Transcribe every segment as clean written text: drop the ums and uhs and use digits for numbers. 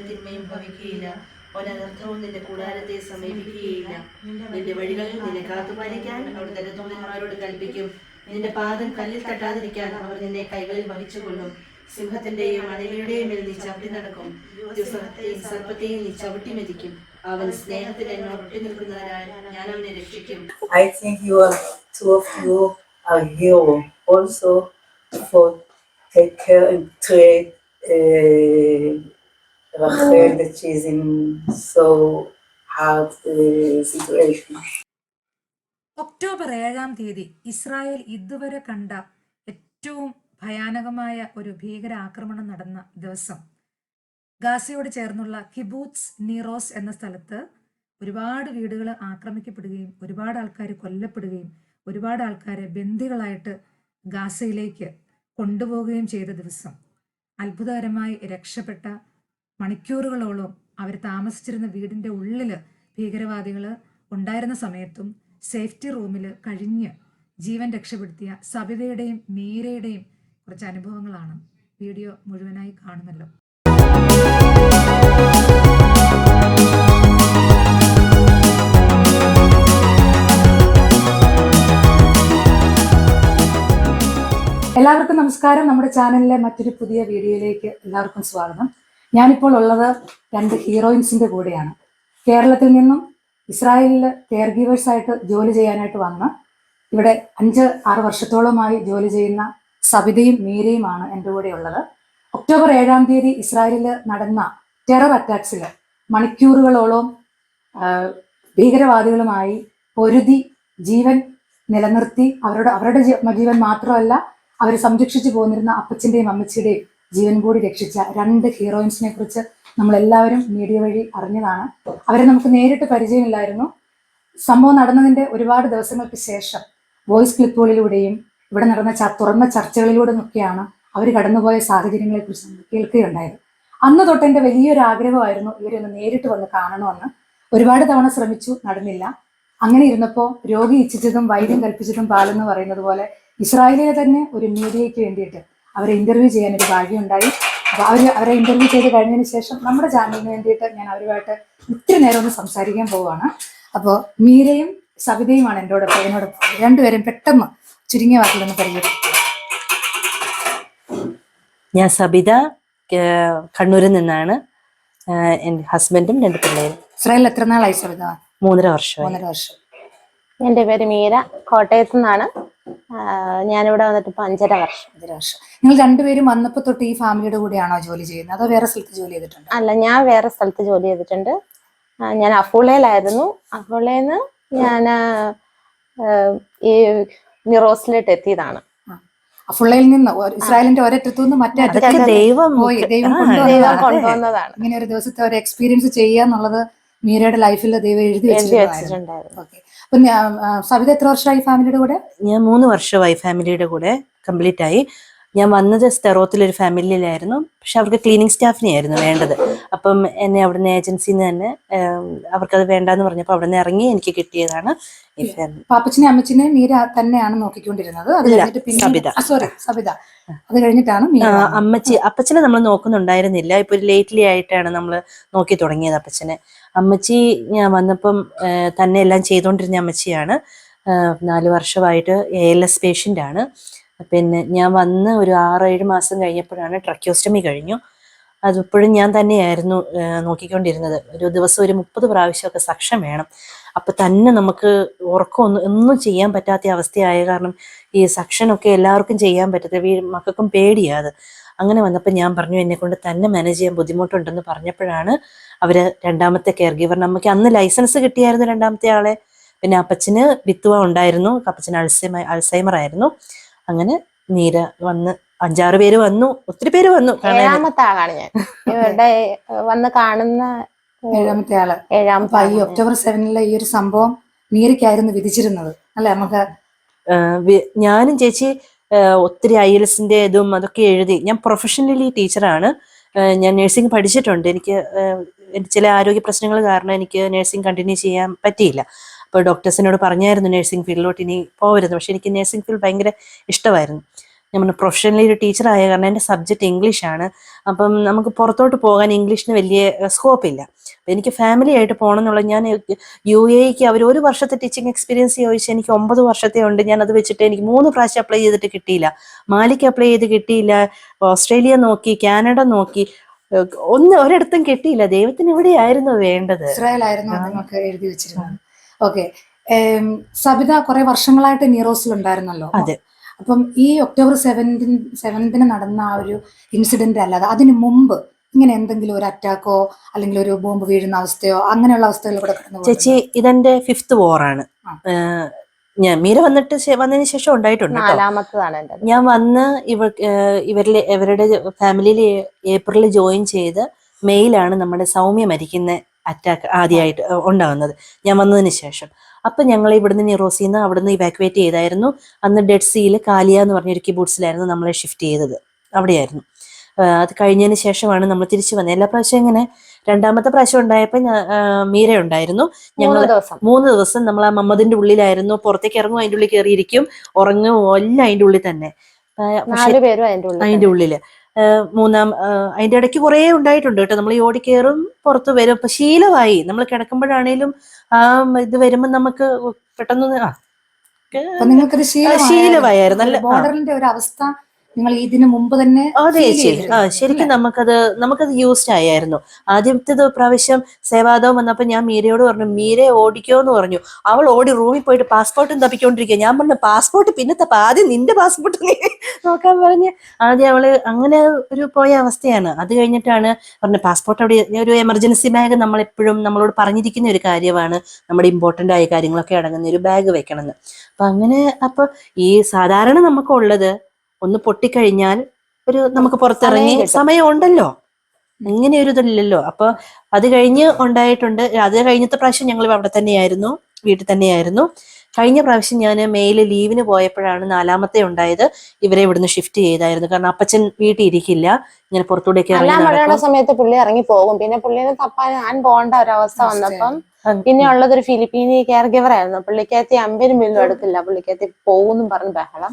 തിന്മയും ഭവിക്കുകയില്ല. ഒരനർത്ഥവും നിന്റെ കൂടാരത്തെ സമീപിക്കുകയില്ല. നിന്റെ വഴികളിൽ നിന്നെ കാത്തുപാലിക്കാൻ അവർ തന്റെ ദൂതന്മാരോട് കൽപ്പിക്കും. നിന്റെ പാദം കല്ലിൽ തട്ടാതിരിക്കാൻ അവർ നിന്നെ കൈകളിൽ വഹിച്ചുകൊള്ളും. സിംഹത്തിന്റെയും അണിലയുടെയും മേൽ നീ ചവിട്ടി നടക്കും. സർപ്പത്തെയും നീ ചവിട്ടി മെതിക്കും. അവൻ സ്നേഹത്തിൽ എന്നോട് ഒട്ടി നിൽക്കുന്നതിനാൽ ഞാൻ അവനെ രക്ഷിക്കും. I think two of you are hero also for take care and treat Rachel that she's in so hard situation. October 7-ാം തീയതി ഇസ്രായേൽ ഇതുവരെ കണ്ട ഏറ്റവും ഭയാനകമായ ഒരു ഭീകര ആക്രമണം നടന്ന ദിവസം ഗാസയോട് ചേർന്നുള്ള കിബൂത്സ് നീറോസ് എന്ന സ്ഥലത്ത് ഒരുപാട് വീടുകൾ ആക്രമിക്കപ്പെടുകയും ഒരുപാട് ആൾക്കാർ കൊല്ലപ്പെടുകയും ഒരുപാട് ആൾക്കാരെ ബന്ദികളായിട്ട് ഗാസയിലേക്ക് കൊണ്ടുപോവുകയും ചെയ്ത ദിവസം അത്ഭുതകരമായി രക്ഷപ്പെട്ട മണിക്കൂറുകളോളം അവർ താമസിച്ചിരുന്ന വീടിൻ്റെ ഉള്ളിൽ ഭീകരവാദികൾ ഉണ്ടായിരുന്ന സമയത്തും സേഫ്റ്റി റൂമിൽ കഴിഞ്ഞ് ജീവൻ രക്ഷപ്പെടുത്തിയ സബിതയുടെയും മീരയുടെയും കുറച്ച് അനുഭവങ്ങളാണ്. വീഡിയോ മുഴുവനായി കാണുമല്ലോ. എല്ലാവർക്കും നമസ്കാരം. നമ്മുടെ ചാനലിലെ മറ്റൊരു പുതിയ വീഡിയോയിലേക്ക് എല്ലാവർക്കും സ്വാഗതം. ഞാനിപ്പോൾ ഉള്ളത് 2 ഹീറോയിൻസിന്റെ കൂടെയാണ്. കേരളത്തിൽ നിന്നും ഇസ്രായേലിൽ കെയർ ഗീവേഴ്സായിട്ട് ജോലി ചെയ്യാനായിട്ട് വന്ന് ഇവിടെ 5-6 വർഷത്തോളമായി ജോലി ചെയ്യുന്ന സബിതയും മീരയുമാണ് എൻ്റെ കൂടെ ഉള്ളത്. ഒക്ടോബർ 7-ാം തീയതി ഇസ്രായേലിൽ നടന്ന ടെറർ അറ്റാക്സിൽ മണിക്കൂറുകളോളം ഭീകരവാദികളുമായി പൊരുതി ജീവൻ നിലനിർത്തി അവരുടെ ജീവൻ മാത്രമല്ല അവർ സംരക്ഷിച്ചു പോന്നിരുന്ന അപ്പച്ചൻ്റെയും അമ്മച്ചിയുടെയും ജീവൻ കൂടി രക്ഷിച്ച 2 ഹീറോയിൻസിനെ കുറിച്ച് നമ്മളെല്ലാവരും മീഡിയ വഴി അറിഞ്ഞതാണ്. അവരെ നമുക്ക് നേരിട്ട് പരിചയമില്ലായിരുന്നു. സംഭവം നടന്നതിൻ്റെ ഒരുപാട് ദിവസങ്ങൾക്ക് ശേഷം വോയിസ് ക്ലിപ്പുകളിലൂടെയും ഇവിടെ നടന്ന തുറന്ന ചർച്ചകളിലൂടെയും ഒക്കെയാണ് അവർ കടന്നുപോയ സാഹചര്യങ്ങളെക്കുറിച്ച് നമ്മൾ കേൾക്കുകയുണ്ടായത്. അന്ന് തൊട്ട് എൻ്റെ വലിയൊരു ആഗ്രഹമായിരുന്നു ഇവരൊന്ന് നേരിട്ട് വന്ന് കാണണമെന്ന്. ഒരുപാട് തവണ ശ്രമിച്ചു, നടന്നില്ല. അങ്ങനെ ഇരുന്നപ്പോൾ രോഗി ഇച്ഛിച്ചതും വൈദ്യം കൽപ്പിച്ചതും പാലെന്ന് പറയുന്നത് പോലെ ഇസ്രായേലിലെ തന്നെ ഒരു മീഡിയയ്ക്ക് വേണ്ടിയിട്ട് അവരെ ഇന്റർവ്യൂ ചെയ്യാനൊരു ഭാഗ്യമുണ്ടായി. അപ്പോൾ അവരെ ഇന്റർവ്യൂ ചെയ്ത് കഴിഞ്ഞതിന് ശേഷം നമ്മുടെ ചാനലിന് വേണ്ടിയിട്ട് ഞാൻ അവരുമായിട്ട് ഇത്തിരി നേരം ഒന്ന് സംസാരിക്കാൻ പോവുകയാണ്. അപ്പോൾ മീരയും സബിതയുമാണ് എന്നോടൊപ്പം. രണ്ടുപേരും പെട്ടെന്ന് ചുരുങ്ങിയ വാക്കിലൊന്ന് പരിചയപ്പെടുത്തുക. ഞാൻ സബിത, കണ്ണൂരിൽ നിന്നാണ്. എൻ്റെ ഹസ്ബൻഡും 2 പിള്ളേരും. ഇസ്രായേലിൽ എത്ര നാളായി സബിത? 3.5 വർഷം. 3.5 വർഷം. എൻ്റെ പേര് മീര, കോട്ടയത്തു നിന്നാണ്. ഞാനിവിടെ വന്നിട്ട് ഇപ്പൊ 5.5 വർഷം. 5.5 വർഷം. നിങ്ങൾ രണ്ടുപേരും വന്നപ്പോ തൊട്ട് ഈ ഫാമിലിയുടെ കൂടെയാണോ ജോലി ചെയ്യുന്നത്, അതോ വേറെ സ്ഥലത്ത് ജോലി ചെയ്തിട്ടുണ്ട്? അല്ല, ഞാൻ വേറെ സ്ഥലത്ത് ജോലി ചെയ്തിട്ടുണ്ട്. ഞാൻ അഫൂളയിലായിരുന്നു. അഫൂളയിൽ ഞാൻ ഈ നിറോസിലോട്ട് എത്തിയതാണ്. അഫുള്ളയിൽ നിന്ന് ഇസ്രായേലിന്റെ ഒരറ്റത്തു നിന്ന് മറ്റേ അറ്റത്ത് ദൈവം കൊണ്ടുവന്നതാണ്. ഇങ്ങനെ ഒരു ദിവസത്തെ ഒരു എക്സ്പീരിയൻസ് ചെയ്യുക എന്നുള്ളത് മീരയുടെ ലൈഫിൽ ദൈവം എഴുതി വെച്ചിട്ടുണ്ടായിരുന്നു. ഓക്കെ. അപ്പൊ സബിത എത്ര വർഷമായി ഫാമിലിയുടെ കൂടെ? ഞാൻ 3 വർഷമായി ഫാമിലിയുടെ കൂടെ കംപ്ലീറ്റ് ആയി. ഞാൻ വന്നത് സ്തെറോത്തിലൊരു ഫാമിലിയിലായിരുന്നു. പക്ഷെ അവർക്ക് ക്ലീനിങ് സ്റ്റാഫിനെ ആയിരുന്നു വേണ്ടത്. അപ്പം എന്നെ അവിടുന്ന് ഏജൻസിയിൽ നിന്ന് തന്നെ അവർക്കത് വേണ്ടാന്ന് പറഞ്ഞപ്പോൾ അവിടെ നിന്ന് ഇറങ്ങി എനിക്ക് കിട്ടിയതാണ് ഈ ഫാമിലി. പാപ്പച്ചിനെ അമ്മച്ചിനെ മീര തന്നെയാണ് നോക്കിക്കൊണ്ടിരുന്നത്. സബിത അത് കഴിഞ്ഞിട്ടാണ് അപ്പച്ചനെ നമ്മൾ നോക്കുന്നുണ്ടായിരുന്നില്ല. ഇപ്പൊ ഒരു ലേറ്റ്ലി ആയിട്ടാണ് നമ്മൾ നോക്കി തുടങ്ങിയത് അപ്പച്ചനെ. അമ്മച്ചി ഞാൻ വന്നപ്പം തന്നെ എല്ലാം ചെയ്തുകൊണ്ടിരുന്ന അമ്മച്ചിയാണ്. 4 വർഷമായിട്ട് ALS പേഷ്യൻ്റ് ആണ്. പിന്നെ ഞാൻ വന്ന് ഒരു 6-7 മാസം കഴിഞ്ഞപ്പോഴാണ് ട്രക്യോസ്റ്റമി കഴിഞ്ഞു. അതിപ്പോഴും ഞാൻ തന്നെയായിരുന്നു നോക്കിക്കൊണ്ടിരുന്നത്. ഒരു ദിവസം ഒരു 30 പ്രാവശ്യമൊക്കെ സക്ഷൻ വേണം. അപ്പം തന്നെ നമുക്ക് ഒന്നും ചെയ്യാൻ പറ്റാത്ത അവസ്ഥയായ കാരണം ഈ സക്ഷനൊക്കെ എല്ലാവർക്കും ചെയ്യാൻ പറ്റത്തില്ല. മക്കൾക്കും പേടിയാത്. അങ്ങനെ വന്നപ്പോൾ ഞാൻ പറഞ്ഞു എന്നെ കൊണ്ട് തന്നെ മാനേജ് ചെയ്യാൻ ബുദ്ധിമുട്ടുണ്ടെന്ന് പറഞ്ഞപ്പോഴാണ് അവര് 2ാമത്തെ കെയർ ഗീവർ. നമുക്ക് അന്ന് ലൈസൻസ് കിട്ടിയായിരുന്നു 2ാമത്തെ ആളെ. പിന്നെ അപ്പച്ചന് വിത്തുവ ഉണ്ടായിരുന്നു, അപ്പച്ചന് അൾസൈമർ ആയിരുന്നു. അങ്ങനെ മീര വന്ന് 5-6 പേര് വന്നു, ഒത്തിരി പേര് വന്നു. 7ാമത്തെ ആളാണ് ഞാൻ ഇവിടെ വന്ന് കാണുന്ന. 7ാമത്തെ ആള്. ഈ ഒക്ടോബർ 7 ഈ ഒരു സംഭവം മീരയ്ക്കായിരുന്നു വിധിച്ചിരുന്നത് അല്ലെ? നമുക്ക് ഞാനും ചേച്ചി ഒത്തിരി IELTSന്റെ ഇതും അതൊക്കെ എഴുതി. ഞാൻ പ്രൊഫഷണലി ടീച്ചറാണ്. ഞാൻ നഴ്സിംഗ് പഠിച്ചിട്ടുണ്ട്. എനിക്ക് ചില ആരോഗ്യ പ്രശ്നങ്ങൾ കാരണം എനിക്ക് നഴ്സിംഗ് കണ്ടിന്യൂ ചെയ്യാൻ പറ്റിയില്ല. അപ്പോൾ ഡോക്ടേഴ്സിനോട് പറഞ്ഞായിരുന്നു നഴ്സിംഗ് ഫീൽഡിലോട്ട് ഇനി പോകരുത്. പക്ഷെ എനിക്ക് നഴ്സിംഗ് ഫീൽഡ് ഭയങ്കര ഇഷ്ടമായിരുന്നു. ഞാൻ പറഞ്ഞു പ്രൊഫഷണലി ഒരു ടീച്ചറായ കാരണം എൻ്റെ സബ്ജക്റ്റ് ഇംഗ്ലീഷാണ്. അപ്പം നമുക്ക് പുറത്തോട്ട് പോകാൻ ഇംഗ്ലീഷിന് വലിയ സ്കോപ്പില്ല. അപ്പം എനിക്ക് ഫാമിലി ആയിട്ട് പോകണം എന്നുള്ള ഞാൻ UAEക്ക് അവർ 1 വർഷത്തെ ടീച്ചിങ് എക്സ്പീരിയൻസ് ചോദിച്ചാൽ എനിക്ക് 9 വർഷത്തെ ഉണ്ട്. ഞാൻ അത് വെച്ചിട്ട് എനിക്ക് 3 പ്രാവശ്യം അപ്ലൈ ചെയ്തിട്ട് കിട്ടിയില്ല. മാലിക്ക് അപ്ലൈ ചെയ്ത് കിട്ടിയില്ല, ഓസ്ട്രേലിയ നോക്കി, കാനഡ നോക്കി, ഒരിടത്തും കിട്ടിയില്ല. ദൈവത്തിന് ഇവിടെയായിരുന്നു വേണ്ടത്. ഇസ്രായേലായിരുന്നു നിങ്ങൾക്ക് എഴുതി വെച്ചിരുന്നത്. ഓക്കെ. സബിത കുറെ വർഷങ്ങളായിട്ട് നീറോസിലുണ്ടായിരുന്നല്ലോ. അതെ. അപ്പം ഈ ഒക്ടോബർ 7ന് നടന്ന ആ ഒരു ഇൻസിഡന്റ് അല്ലാതെ അതിനു മുമ്പ് ഇങ്ങനെ എന്തെങ്കിലും ഒരു അറ്റാക്കോ അല്ലെങ്കിൽ ഒരു ബോംബ് വീഴുന്ന അവസ്ഥയോ അങ്ങനെയുള്ള അവസ്ഥകൾ ഇവിടെ കടന്നു ചേച്ചി ഇതെന്റെ 5th വാറാണ്. ഞാൻ മീര വന്നതിന് ശേഷം ഉണ്ടായിട്ടുണ്ട് കേട്ടോ. 4ാമത്തതാണ് എൻ്റെ. ഞാൻ വന്ന് ഇവരുടെ ഫാമിലിയിൽ ഏപ്രിലിൽ ജോയിൻ ചെയ്ത് മെയിലാണ് നമ്മുടെ സൗമ്യ മരിക്കുന്ന അറ്റാക്ക് ആദ്യമായിട്ട് ഉണ്ടാകുന്നത്, ഞാൻ വന്നതിന് ശേഷം. അപ്പം ഞങ്ങൾ ഇവിടുന്ന് നിറോസിന്ന് അവിടുന്ന് ഇവാക്യുവേറ്റ് ചെയ്തായിരുന്നു. അന്ന് ഡെഡ് സീയിൽ കാലിയ എന്ന് പറഞ്ഞൊരു കിബൂട്ട്സിലായിരുന്നു നമ്മളെ ഷിഫ്റ്റ് ചെയ്തത്, അവിടെയായിരുന്നു. അത് കഴിഞ്ഞതിന് ശേഷമാണ് നമ്മൾ തിരിച്ചു വന്നത്. എല്ലാ പ്രാവശ്യം ഇങ്ങനെ 2ാമത്തെ പ്രാവശ്യം ഉണ്ടായപ്പോൾ മീര ഉണ്ടായിരുന്നു. ഞങ്ങൾ 3 ദിവസം നമ്മൾ ആ മമ്മദിന്റെ ഉള്ളിലായിരുന്നു. പുറത്തേക്ക് ഇറങ്ങും, അതിൻ്റെ ഉള്ളിൽ കയറിയിരിക്കും, ഉറങ്ങും, എല്ലാം അതിൻ്റെ ഉള്ളിൽ തന്നെ. 4 പേരും അതിൻ്റെ ഉള്ളില് അതിന്റെ ഇടയ്ക്ക് കുറെ ഉണ്ടായിട്ടുണ്ട് കേട്ടോ. നമ്മൾ ഈ ഓടിക്കയറും പുറത്തു വരും. അപ്പൊ ശീലമായി. നമ്മൾ കിടക്കുമ്പോഴാണേലും ആ ഇത് വരുമ്പോ നമുക്ക് പെട്ടെന്ന് നിങ്ങൾക്കത് ശീലമായിരുന്നു. നല്ല ബോർഡറിന്റെ ഒരു അവസ്ഥ നിങ്ങൾ ഇതിനു മുമ്പ് തന്നെ അതെ ശരിക്കും നമുക്കത് യൂസ്ഡ് ആയിരുന്നു. ആദ്യത്തെ പ്രാവശ്യം സേവാദവും വന്നപ്പോ ഞാൻ മീരയോട് പറഞ്ഞു, മീരെ ഓടിക്കോന്ന് പറഞ്ഞു. അവൾ ഓടി റൂമിൽ പോയിട്ട് പാസ്പോർട്ടും തപ്പിക്കൊണ്ടിരിക്കുക. ഞാൻ പറഞ്ഞു പാസ്പോർട്ട് പിന്നെ ആദ്യം നിന്റെ പാസ്പോർട്ട് നോക്കാൻ പറഞ്ഞ് ആദ്യം അവള് അങ്ങനെ ഒരു പോയ അവസ്ഥയാണ്. അത് കഴിഞ്ഞിട്ടാണ് പറഞ്ഞ പാസ്പോർട്ട് അവിടെ ഒരു എമർജൻസി ബാഗ് നമ്മളെപ്പോഴും നമ്മളോട് പറഞ്ഞിരിക്കുന്ന ഒരു കാര്യമാണ്, നമ്മുടെ ഇമ്പോർട്ടന്റ് ആയ കാര്യങ്ങളൊക്കെ അടങ്ങുന്ന ഒരു ബാഗ് വെക്കണമെന്ന്. അപ്പൊ ഈ സാധാരണ നമുക്കുള്ളത് ഒന്ന് പൊട്ടിക്കഴിഞ്ഞാൽ നമുക്ക് പുറത്തിറങ്ങി സമയം ഉണ്ടല്ലോ, ഇങ്ങനെ ഒരു ഇതില്ലല്ലോ. അപ്പൊ അത് കഴിഞ്ഞ് ഉണ്ടായിട്ടുണ്ട്. അത് കഴിഞ്ഞത്തെ പ്രാവശ്യം ഞങ്ങൾ അവിടെ തന്നെയായിരുന്നു, വീട്ടിൽ തന്നെയായിരുന്നു. കഴിഞ്ഞ പ്രാവശ്യം ഞാൻ മെയില് ലീവിന് പോയപ്പോഴാണ് 4ാമത്തെ ഉണ്ടായത്. ഇവരെ ഇവിടുന്ന് ഷിഫ്റ്റ് ചെയ്തായിരുന്നു. കാരണം അപ്പച്ചൻ വീട്ടിൽ ഇരിക്കില്ല, ഇങ്ങനെ പുറത്തൂടെയൊക്കെ മഴയുള്ള സമയത്ത് പുള്ളി ഇറങ്ങി പോകും. പിന്നെ പുള്ളിനെ തപ്പാൻ ഞാൻ പോകേണ്ട ഒരവസ്ഥ വന്നപ്പം പിന്നെ ഉള്ളത് ഒരു ഫിലിപ്പീനി കെയർ ഗിവർ ആയിരുന്നു. പുള്ളിക്കകത്ത് 50 മില്ലും എടുക്കില്ല, പുള്ളിക്കകത്ത് പോകുന്നും പറഞ്ഞ് ബഹളം.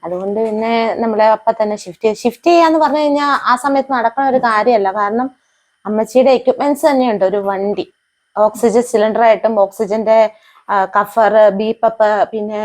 അതുകൊണ്ട് പിന്നെ നമ്മളെ അപ്പം തന്നെ ഷിഫ്റ്റ് ചെയ്യാന്ന് പറഞ്ഞു കഴിഞ്ഞാൽ ആ സമയത്ത് നടക്കുന്ന ഒരു കാര്യമല്ല. കാരണം അമ്മച്ചിയുടെ എക്യുപ്മെന്റ്സ് തന്നെയുണ്ട്. ഒരു വണ്ടി, ഓക്സിജൻ സിലിണ്ടറായിട്ടും ഓക്സിജന്റെ കഫർ, ബീപ്പപ്പ്, പിന്നെ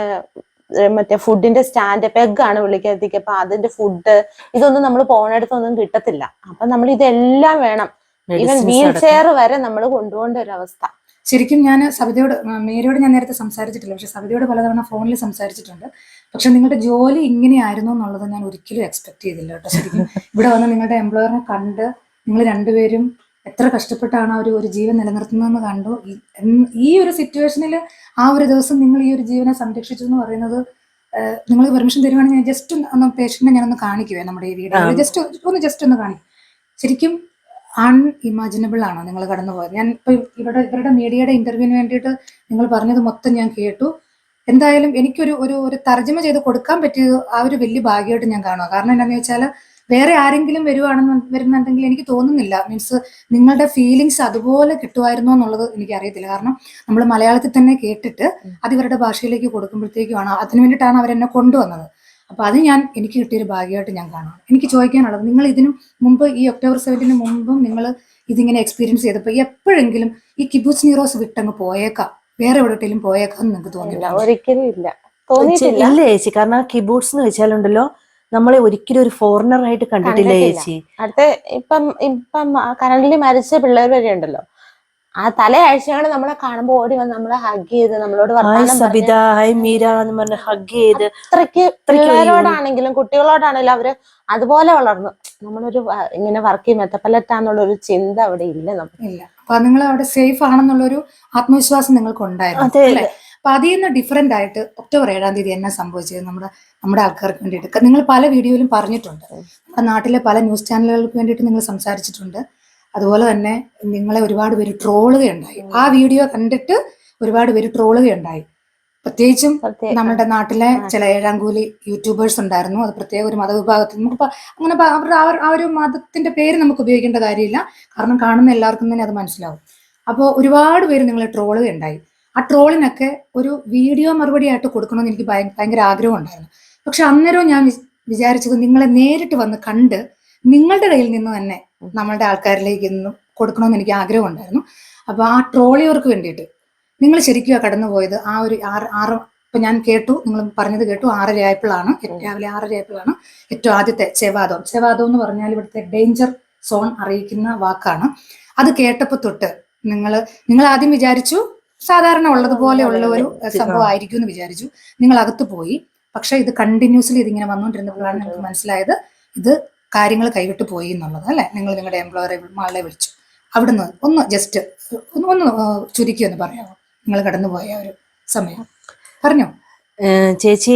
മറ്റേ ഫുഡിന്റെ സ്റ്റാൻഡ്, പെഗാണ് വിളിക്കത്തേക്ക്. അപ്പൊ അതിന്റെ ഫുഡ് ഇതൊന്നും നമ്മൾ പോണടുത്തൊന്നും കിട്ടത്തില്ല. അപ്പൊ നമ്മൾ ഇതെല്ലാം വേണം. ഈവൻ വീൽ ചെയർ വരെ നമ്മൾ കൊണ്ടുപോകേണ്ട ഒരു അവസ്ഥ. ശരിക്കും ഞാൻ സബിതയോട്, മീരയോട് ഞാൻ നേരത്തെ സംസാരിച്ചിട്ടില്ല, പക്ഷെ സബിതയോട് പലതവണ ഫോണിൽ സംസാരിച്ചിട്ടുണ്ട്. പക്ഷെ നിങ്ങളുടെ ജോലി ഇങ്ങനെയായിരുന്നു എന്നുള്ളത് ഞാൻ ഒരിക്കലും എക്സ്പെക്ട് ചെയ്തില്ല കേട്ടോ. ശരിക്കും ഇവിടെ വന്ന് നിങ്ങളുടെ എംപ്ലോയറിനെ കണ്ട് നിങ്ങൾ രണ്ടുപേരും എത്ര കഷ്ടപ്പെട്ടാണ് ഒരു ജീവൻ നിലനിർത്തുന്നതെന്ന് കണ്ടു. ഈ ഒരു സിറ്റുവേഷനിൽ ആ ഒരു ദിവസം നിങ്ങൾ ഈ ഒരു ജീവനെ സംരക്ഷിച്ചു എന്ന് പറയുന്നത്, നിങ്ങൾ പെർമിഷൻ തരുവാണെങ്കിൽ ഞാൻ ജസ്റ്റ് ഒന്ന് പേഷ്യന്റിനെ ഞാനൊന്ന് കാണിക്കുവേ നമ്മുടെ ഈ വീഡിയോ, ജസ്റ്റ് ഒന്ന് കാണിക്കും. ശരിക്കും അൺഇമാജിനബിൾ ആണ് നിങ്ങൾ കടന്നുപോയത്. ഞാൻ ഇപ്പൊ ഇവരുടെ മീഡിയയുടെ ഇന്റർവ്യൂവിന് വേണ്ടിയിട്ട് നിങ്ങൾ പറഞ്ഞത് മൊത്തം ഞാൻ കേട്ടു. എന്തായാലും എനിക്കൊരു തർജ്ജമ ചെയ്ത് കൊടുക്കാൻ പറ്റിയത് ആ ഒരു വലിയ ഭാഗ്യമായിട്ട് ഞാൻ കാണുക. കാരണം എന്താണെന്ന് വെച്ചാൽ വേറെ ആരെങ്കിലും വരുന്നുണ്ടെങ്കിൽ എനിക്ക് തോന്നുന്നില്ല, മീൻസ് നിങ്ങളുടെ ഫീലിങ്സ് അതുപോലെ കിട്ടുമായിരുന്നോ എന്നുള്ളത് എനിക്ക് അറിയത്തില്ല. കാരണം നമ്മൾ മലയാളത്തിൽ തന്നെ കേട്ടിട്ട് അത് ഇവരുടെ ഭാഷയിലേക്ക് കൊടുക്കുമ്പോഴത്തേക്കുമാണ്, അതിനു വേണ്ടിയിട്ടാണ് അവരെന്നെ കൊണ്ടുവന്നത്. അപ്പൊ അത് എനിക്ക് കിട്ടിയൊരു ഭാഗ്യമായിട്ട് ഞാൻ കാണാം. എനിക്ക് ചോദിക്കാനുള്ളത്, നിങ്ങൾ ഇതിനു മുമ്പ് ഈ ഒക്ടോബർ 7 മുമ്പും നിങ്ങൾ ഇതിങ്ങനെ എക്സ്പീരിയൻസ് ചെയ്തപ്പോൾ എപ്പോഴെങ്കിലും ഈ കിബൂട്സ് നീറോസ് വിട്ടങ്ങ് പോയേക്കാം, വേറെ എവിടെയെങ്കിലും പോയേക്കാം എന്ന് നിങ്ങൾക്ക് തോന്നിയില്ല? ഒരിക്കലും ഇല്ല, ഇല്ല ചേച്ചി. കാരണം കിബൂട്സ് എന്ന് വെച്ചാലുണ്ടല്ലോ, നമ്മളെ ഒരിക്കലും ഒരു ഫോറിനർ ആയിട്ട് കണ്ടിട്ടില്ല ചേച്ചി. അടുത്ത ഇപ്പം കറണ്ടിൽ മരിച്ച പിള്ളേർ വരെ ഉണ്ടല്ലോ, ആ തലയാഴ്ചയാണ് നമ്മളെ കാണുമ്പോൾ ഓടി വന്ന് നമ്മളെ ഹഗ് ചെയ്ത് നമ്മളോട് സബിത, ഹായ് മീര എന്ന് പറഞ്ഞ് ഹഗ് ചെയ്ത്, അത്രയ്ക്ക് പിള്ളേരോടാണെങ്കിലും കുട്ടികളോടാണെങ്കിലും അവര് അതുപോലെ വളർന്നു. നമ്മളൊരു ഇങ്ങനെ വർക്ക് ചെയ്യുമ്പോൾ മെത്തപ്പല്ലറ്റാന്നുള്ള ഒരു ചിന്ത അവിടെ ഇല്ല, നമുക്കില്ല. അപ്പൊ നിങ്ങൾ അവിടെ സേഫ് ആണെന്നുള്ളൊരു ആത്മവിശ്വാസം നിങ്ങൾക്ക് ഉണ്ടായിരുന്നു അല്ലേ? അപ്പൊ അതിൽ നിന്ന് ഡിഫറെന്റ് ആയിട്ട് ഒക്ടോബർ 7 എന്നാ സംഭവിച്ചത് നമ്മുടെ ആൾക്കാർക്ക് വേണ്ടിയിട്ട് നിങ്ങൾ പല വീഡിയോയിലും പറഞ്ഞിട്ടുണ്ട്. നമ്മുടെ നാട്ടിലെ പല ന്യൂസ് ചാനലുകൾക്ക് വേണ്ടിയിട്ട് നിങ്ങൾ സംസാരിച്ചിട്ടുണ്ട്. അതുപോലെ തന്നെ നിങ്ങളെ ഒരുപാട് പേര് ട്രോളുകയുണ്ടായി. ആ വീഡിയോ കണ്ടിട്ട് ഒരുപാട് പേര് ട്രോളുകയുണ്ടായി. പ്രത്യേകിച്ചും നമ്മുടെ നാട്ടിലെ ചില ഏഴാംകൂലി യൂട്യൂബേഴ്സ് ഉണ്ടായിരുന്നു. അത് പ്രത്യേക ഒരു മതവിഭാഗത്തിൽ നമുക്ക് അങ്ങനെ ആ ഒരു മതത്തിന്റെ പേര് നമുക്ക് ഉപയോഗിക്കേണ്ട കാര്യമില്ല, കാരണം കാണുന്ന എല്ലാവർക്കും തന്നെ അത് മനസ്സിലാവും. അപ്പോൾ ഒരുപാട് പേര് നിങ്ങളെ ട്രോളുകയുണ്ടായി. ആ ട്രോളിനൊക്കെ ഒരു വീഡിയോ മറുപടി ആയിട്ട് കൊടുക്കണമെന്ന് എനിക്ക് ഭയങ്കര ആഗ്രഹം ഉണ്ടായിരുന്നു. പക്ഷെ അന്നേരം ഞാൻ വിചാരിച്ചത് നിങ്ങളെ നേരിട്ട് വന്ന് കണ്ട് നിങ്ങളുടെ കയ്യിൽ നിന്ന് തന്നെ നമ്മളുടെ ആൾക്കാരിലേക്ക് ഇന്ന് കൊടുക്കണമെന്ന് എനിക്ക് ആഗ്രഹം ഉണ്ടായിരുന്നു. അപ്പൊ ആ ട്രോളിയവർക്ക് വേണ്ടിയിട്ട് നിങ്ങൾ ശരിക്കും കടന്നു പോയത് ആ ഒരു ആറ് ഇപ്പൊ ഞാൻ കേട്ടു, നിങ്ങൾ പറഞ്ഞത് കേട്ടു, 6:30 ആയപ്പോഴാണ്, രാവിലെ 6:30 ആയപ്പോഴാണ് ഏറ്റവും ആദ്യത്തെ ചെവാദം എന്ന് പറഞ്ഞാൽ ഇവിടുത്തെ ഡേഞ്ചർ സോൺ അറിയിക്കുന്ന വാക്കാണ്. അത് കേട്ടപ്പോ തൊട്ട് നിങ്ങൾ ആദ്യം വിചാരിച്ചു സാധാരണ ഉള്ളതുപോലെ ഉള്ള ഒരു സംഭവം ആയിരിക്കും എന്ന് വിചാരിച്ചു. നിങ്ങൾ അകത്ത് പോയി. പക്ഷെ ഇത് കണ്ടിന്യൂസ്ലി ഇതിങ്ങനെ വന്നുകൊണ്ടിരുന്നപ്പോഴാണ് നിങ്ങൾക്ക് മനസ്സിലായത് ഇത് കാര്യങ്ങൾ കൈവിട്ട് പോയി എന്നുള്ളത്, അല്ലെ? നിങ്ങൾ നിങ്ങളുടെ എംപ്ലോയറെ ആളെ വിളിച്ചു. അവിടുന്ന് ഒന്ന് ജസ്റ്റ് ഒന്ന് ചുരുക്കി ഒന്ന് പറയാമോ നിങ്ങൾ കടന്നുപോയ ഒരു സമയം? പറഞ്ഞോ ചേച്ചി.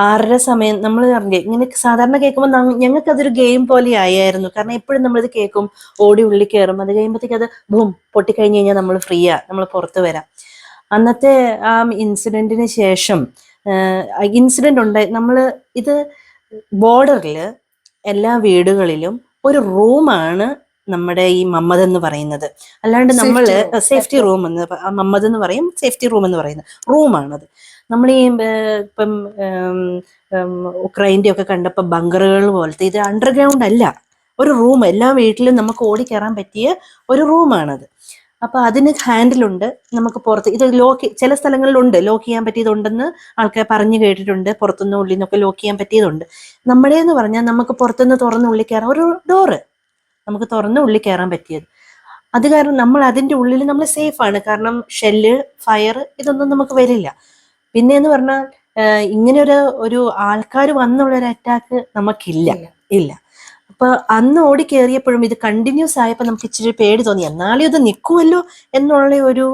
6:30 സമയം നമ്മൾ ഇങ്ങനെ സാധാരണ കേൾക്കുമ്പോൾ ഞങ്ങൾക്ക് അതൊരു ഗെയിം പോലെ ആയിരുന്നു. കാരണം എപ്പോഴും നമ്മളിത് കേൾക്കും, ഓടി ഉള്ളിൽ കയറും, അത് കഴിയുമ്പോഴത്തേക്ക് അത് ബൂം പൊട്ടിക്കഴിഞ്ഞ് കഴിഞ്ഞാൽ നമ്മൾ ഫ്രീയാ, നമ്മൾ പുറത്ത് വരാം. അന്നത്തെ ആ ഇൻസിഡന്റിന് ശേഷം ഇൻസിഡന്റ് ഉണ്ടായി. നമ്മൾ ഇത് ബോർഡറിൽ എല്ലാ വീടുകളിലും ഒരു റൂമാണ് നമ്മുടെ ഈ മമ്മദ് എന്ന് പറയുന്നത്. അല്ലാണ്ട് നമ്മൾ സേഫ്റ്റി റൂം എന്ന് മമ്മദ് എന്ന് പറയും, സേഫ്റ്റി റൂം എന്ന് പറയുന്നത് റൂമാണത്. നമ്മൾ ഈ ഇപ്പം ഉക്രൈൻ്റെ ഒക്കെ കണ്ടപ്പോൾ ബങ്കറുകൾ പോലത്തെ, ഇത് അണ്ടർഗ്രൗണ്ട് അല്ല, ഒരു റൂം. എല്ലാ വീട്ടിലും നമുക്ക് ഓടിക്കയറാൻ പറ്റിയ ഒരു റൂമാണത്. അപ്പൊ അതിന് ഹാൻഡിലുണ്ട്, നമുക്ക് പുറത്ത് ഇത് ചില സ്ഥലങ്ങളിലുണ്ട് ലോക്ക് ചെയ്യാൻ പറ്റിയതുണ്ടെന്ന് ആൾക്കാർ പറഞ്ഞു കേട്ടിട്ടുണ്ട്. പുറത്തുനിന്ന് ഉള്ളിൽ നിന്നൊക്കെ ലോക്ക് ചെയ്യാൻ പറ്റിയതുണ്ട്. നമ്മുടെ എന്ന് പറഞ്ഞാൽ നമുക്ക് പുറത്തുനിന്ന് തുറന്ന് ഉള്ളിൽ കയറാൻ ഒരു ഡോറ് നമുക്ക് തുറന്ന് ഉള്ളിൽ കയറാൻ പറ്റിയത്. അത് കാരണം നമ്മൾ അതിൻ്റെ ഉള്ളിൽ നമ്മൾ സേഫ് ആണ്. കാരണം ഷെല്ല്, ഫയർ ഇതൊന്നും നമുക്ക് വരില്ല. പിന്നെ എന്ന് പറഞ്ഞാൽ ഇങ്ങനെ ഒരു ആൾക്കാർ വന്നുള്ള ഒരു അറ്റാക്ക് നമുക്കില്ല. അപ്പൊ അന്ന് ഓടി കയറിയപ്പോഴും ഇത് കണ്ടിന്യൂസ് ആയപ്പോൾ നമുക്ക് ഇച്ചിരി പേടി തോന്നി. എന്നാലും ഇത് നിൽക്കുമല്ലോ എന്നുള്ള ഒരു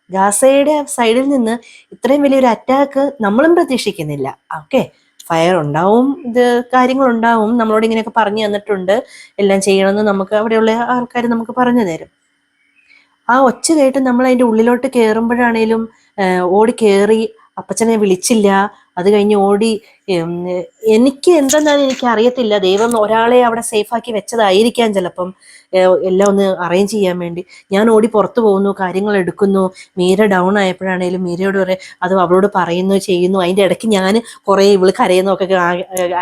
ഗാസയുടെ സൈഡിൽ നിന്ന് ഇത്രയും വലിയൊരു അറ്റാക്ക് നമ്മളും പ്രതീക്ഷിക്കുന്നില്ല. ഓക്കെ, ഫയർ ഉണ്ടാവും, ഇത് കാര്യങ്ങളുണ്ടാവും, നമ്മളോട് ഇങ്ങനെയൊക്കെ പറഞ്ഞു തന്നിട്ടുണ്ട്, എല്ലാം ചെയ്യണമെന്ന് നമുക്ക് അവിടെയുള്ള ആൾക്കാർ നമുക്ക് പറഞ്ഞു തരും. ആ ഒച്ച കേട്ട് നമ്മൾ അതിൻ്റെ ഉള്ളിലോട്ട് കയറുമ്പോഴാണേലും ഓടി കയറി, അപ്പച്ചനെ വിളിച്ചില്ല. അത് കഴിഞ്ഞ് ഓടി. എനിക്ക് എന്തെന്നാണ് എനിക്ക് അറിയത്തില്ല. ദൈവം ഒരാളെ അവിടെ സേഫാക്കി വെച്ചതായിരിക്കാം ചിലപ്പം, എല്ലാം ഒന്ന് അറേഞ്ച് ചെയ്യാൻ വേണ്ടി. ഞാൻ ഓടി പുറത്തു പോകുന്നു, കാര്യങ്ങൾ എടുക്കുന്നു. മീര ഡൗൺ ആയപ്പോഴാണേലും മീരയോട് അത് അവളോട് പറയുന്നു, ചെയ്യുന്നു. അതിൻ്റെ ഇടയ്ക്ക് ഞാൻ കുറേ ഇവള് കരയുന്നൊക്കെ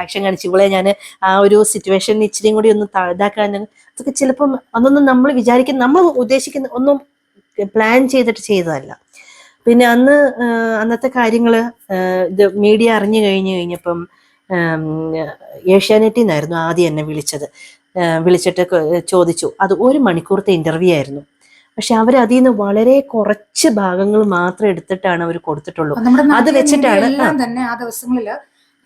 ആക്ഷൻ കാണിച്ചു. ഇവളെ ഞാൻ ആ ഒരു സിറ്റുവേഷൻ ഇച്ചിരിയും കൂടി ഒന്ന് ഇതാക്കാൻ, അതൊക്കെ ചിലപ്പം അതൊന്നും നമ്മൾ വിചാരിക്കുന്ന, നമ്മൾ ഉദ്ദേശിക്കുന്ന ഒന്നും പ്ലാൻ ചെയ്തിട്ട് ചെയ്തതല്ല. പിന്നെ അന്നത്തെ കാര്യങ്ങൾ ഇത് മീഡിയ അറിഞ്ഞു കഴിഞ്ഞപ്പം ഏഷ്യാനെറ്റിൽ നിന്നായിരുന്നു ആദ്യം എന്നെ വിളിച്ചിട്ട് ചോദിച്ചു. അത് 1 മണിക്കൂറത്തെ ഇന്റർവ്യൂ ആയിരുന്നു. പക്ഷെ അതിൽ നിന്ന് വളരെ കുറച്ച് ഭാഗങ്ങൾ മാത്രം എടുത്തിട്ടാണ് അവർ കൊടുത്തിട്ടുള്ളൂ. അത് വെച്ചിട്ടാണ് തന്നെ ആ ദിവസങ്ങളില്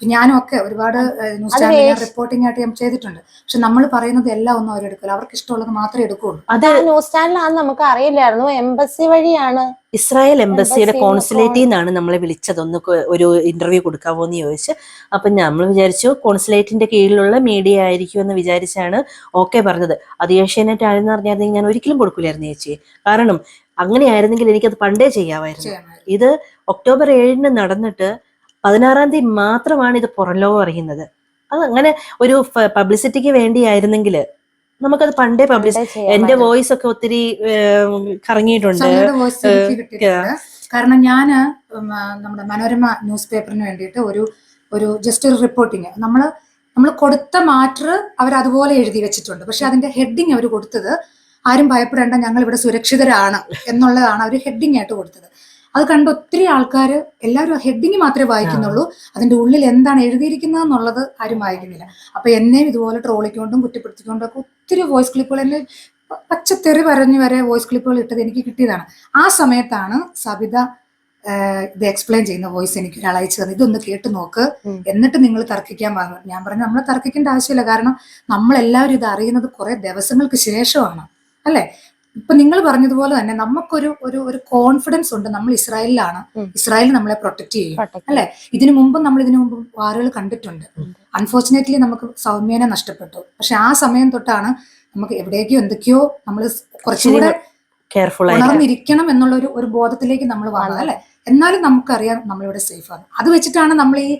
ഞാനും ഒക്കെ ഒരുപാട് ന്യൂസ് ചാനൽ റിപ്പോർട്ടിംഗ് ആയിട്ട് ഞാൻ ചെയ്തിട്ടുണ്ട്. പക്ഷെ നമ്മൾ പറയുന്നത് എല്ലാം ഒന്നും അവരെടുക്കില്ല, അവർക്ക് ഇഷ്ടമുള്ളത് മാത്രമേ എടുക്കുള്ളൂ. അത് ന്യൂസ് ചാനലാണെന്ന് നമുക്ക് അറിയില്ലായിരുന്നു. എംബസി വഴിയാണ്, ഇസ്രായേൽ എംബസിയുടെ കോൺസുലേറ്റിൽ നിന്നാണ് നമ്മളെ വിളിച്ചത്. ഒരു ഇന്റർവ്യൂ കൊടുക്കാവോ എന്ന് ചോദിച്ച്. അപ്പൊ നമ്മൾ വിചാരിച്ചു കോൺസുലേറ്റിന്റെ കീഴിലുള്ള മീഡിയ ആയിരിക്കും എന്ന് വിചാരിച്ചാണ് ഓക്കെ പറഞ്ഞത്. അത് ഏഷ്യാനെറ്റ് ആണെന്ന് പറഞ്ഞായിരുന്നെങ്കിൽ ഞാൻ ഒരിക്കലും കൊടുക്കില്ലായിരുന്നു ചേച്ചി. കാരണം അങ്ങനെയായിരുന്നെങ്കിൽ എനിക്കത് പണ്ടേ ചെയ്യാമായിരുന്നു. ഇത് ഒക്ടോബർ 7 നടന്നിട്ട് 16-ാം തീയതി മാത്രമാണ് ഇത് പുറംലോകം അറിയുന്നത്. അത് അങ്ങനെ ഒരു പബ്ലിസിറ്റിക്ക് വേണ്ടിയായിരുന്നെങ്കിൽ നമുക്കത് പണ്ടേ എന്റെ വോയിസ് ഒക്കെ ഒത്തിരി കറങ്ങിയിട്ടുണ്ട്. കാരണം ഞാന് നമ്മുടെ മനോരമ ന്യൂസ് പേപ്പറിന് വേണ്ടിയിട്ട് ഒരു ജസ്റ്റ് ഒരു റിപ്പോർട്ടിങ് നമ്മൾ കൊടുത്ത മാറ്റർ അവർ അതുപോലെ എഴുതി വെച്ചിട്ടുണ്ട്. പക്ഷെ അതിന്റെ ഹെഡിങ് അവർ കൊടുത്തത് ആരും ഭയപ്പെടേണ്ട, ഞങ്ങൾ ഇവിടെ സുരക്ഷിതരാണ് എന്നുള്ളതാണ് അവർ ഹെഡിങ് ആയിട്ട് കൊടുത്തത്. അത് കണ്ട് ഒത്തിരി ആൾക്കാർ എല്ലാവരും ഹെഡിങ് മാത്രമേ വായിക്കുന്നുള്ളൂ, അതിന്റെ ഉള്ളിൽ എന്താണ് എഴുതിയിരിക്കുന്നത് എന്നുള്ളത് ആരും വായിക്കുന്നില്ല. അപ്പൊ എന്നെയും ഇതുപോലെ ട്രോളിക്കൊണ്ടും കുറ്റപ്പെടുത്തിക്കൊണ്ടും ഒക്കെ ഒത്തിരി വോയിസ് ക്ലിപ്പുകൾ, എന്നെ പച്ചത്തെറി പറഞ്ഞ് വരെ വോയിസ് ക്ലിപ്പുകൾ ഇട്ടത് എനിക്ക് കിട്ടിയതാണ്. ആ സമയത്താണ് സബിത ഇത് എക്സ്പ്ലെയിൻ ചെയ്യുന്ന വോയിസ് എനിക്ക് ഒരാൾ അയച്ചു തന്നു. ഇതൊന്ന് കേട്ട് നോക്ക്, എന്നിട്ട് നിങ്ങൾ തർക്കിക്കാൻ വാങ്ങും. ഞാൻ പറഞ്ഞു നമ്മൾ തർക്കിക്കേണ്ട ആവശ്യമില്ല, കാരണം നമ്മളെല്ലാവരും ഇത് അറിയുന്നത് കുറെ ദിവസങ്ങൾക്ക് ശേഷമാണ്, അല്ലെ? ഇപ്പൊ നിങ്ങൾ പറഞ്ഞതുപോലെ തന്നെ നമുക്കൊരു ഒരു കോൺഫിഡൻസ് ഉണ്ട്, നമ്മൾ ഇസ്രായേലിലാണ്, ഇസ്രായേൽ നമ്മളെ പ്രൊട്ടക്ട് ചെയ്യും, അല്ലെ? ഇതിനു മുമ്പ് വാറുകൾ കണ്ടിട്ടുണ്ട്. അൺഫോർച്ചുനേറ്റ്ലി നമുക്ക് സൗമ്യനെ നഷ്ടപ്പെട്ടു. പക്ഷെ ആ സമയം തൊട്ടാണ് നമുക്ക് എവിടേക്കോ എന്തൊക്കെയോ നമ്മൾ കുറച്ചുകൂടെ ഉണർന്നിരിക്കണം എന്നുള്ള ഒരു ബോധത്തിലേക്ക് നമ്മൾ വന്നത്, അല്ലെ? എന്നാലും നമുക്കറിയാം നമ്മളിവിടെ സേഫാണ്. അത് വെച്ചിട്ടാണ് നമ്മൾ ഈ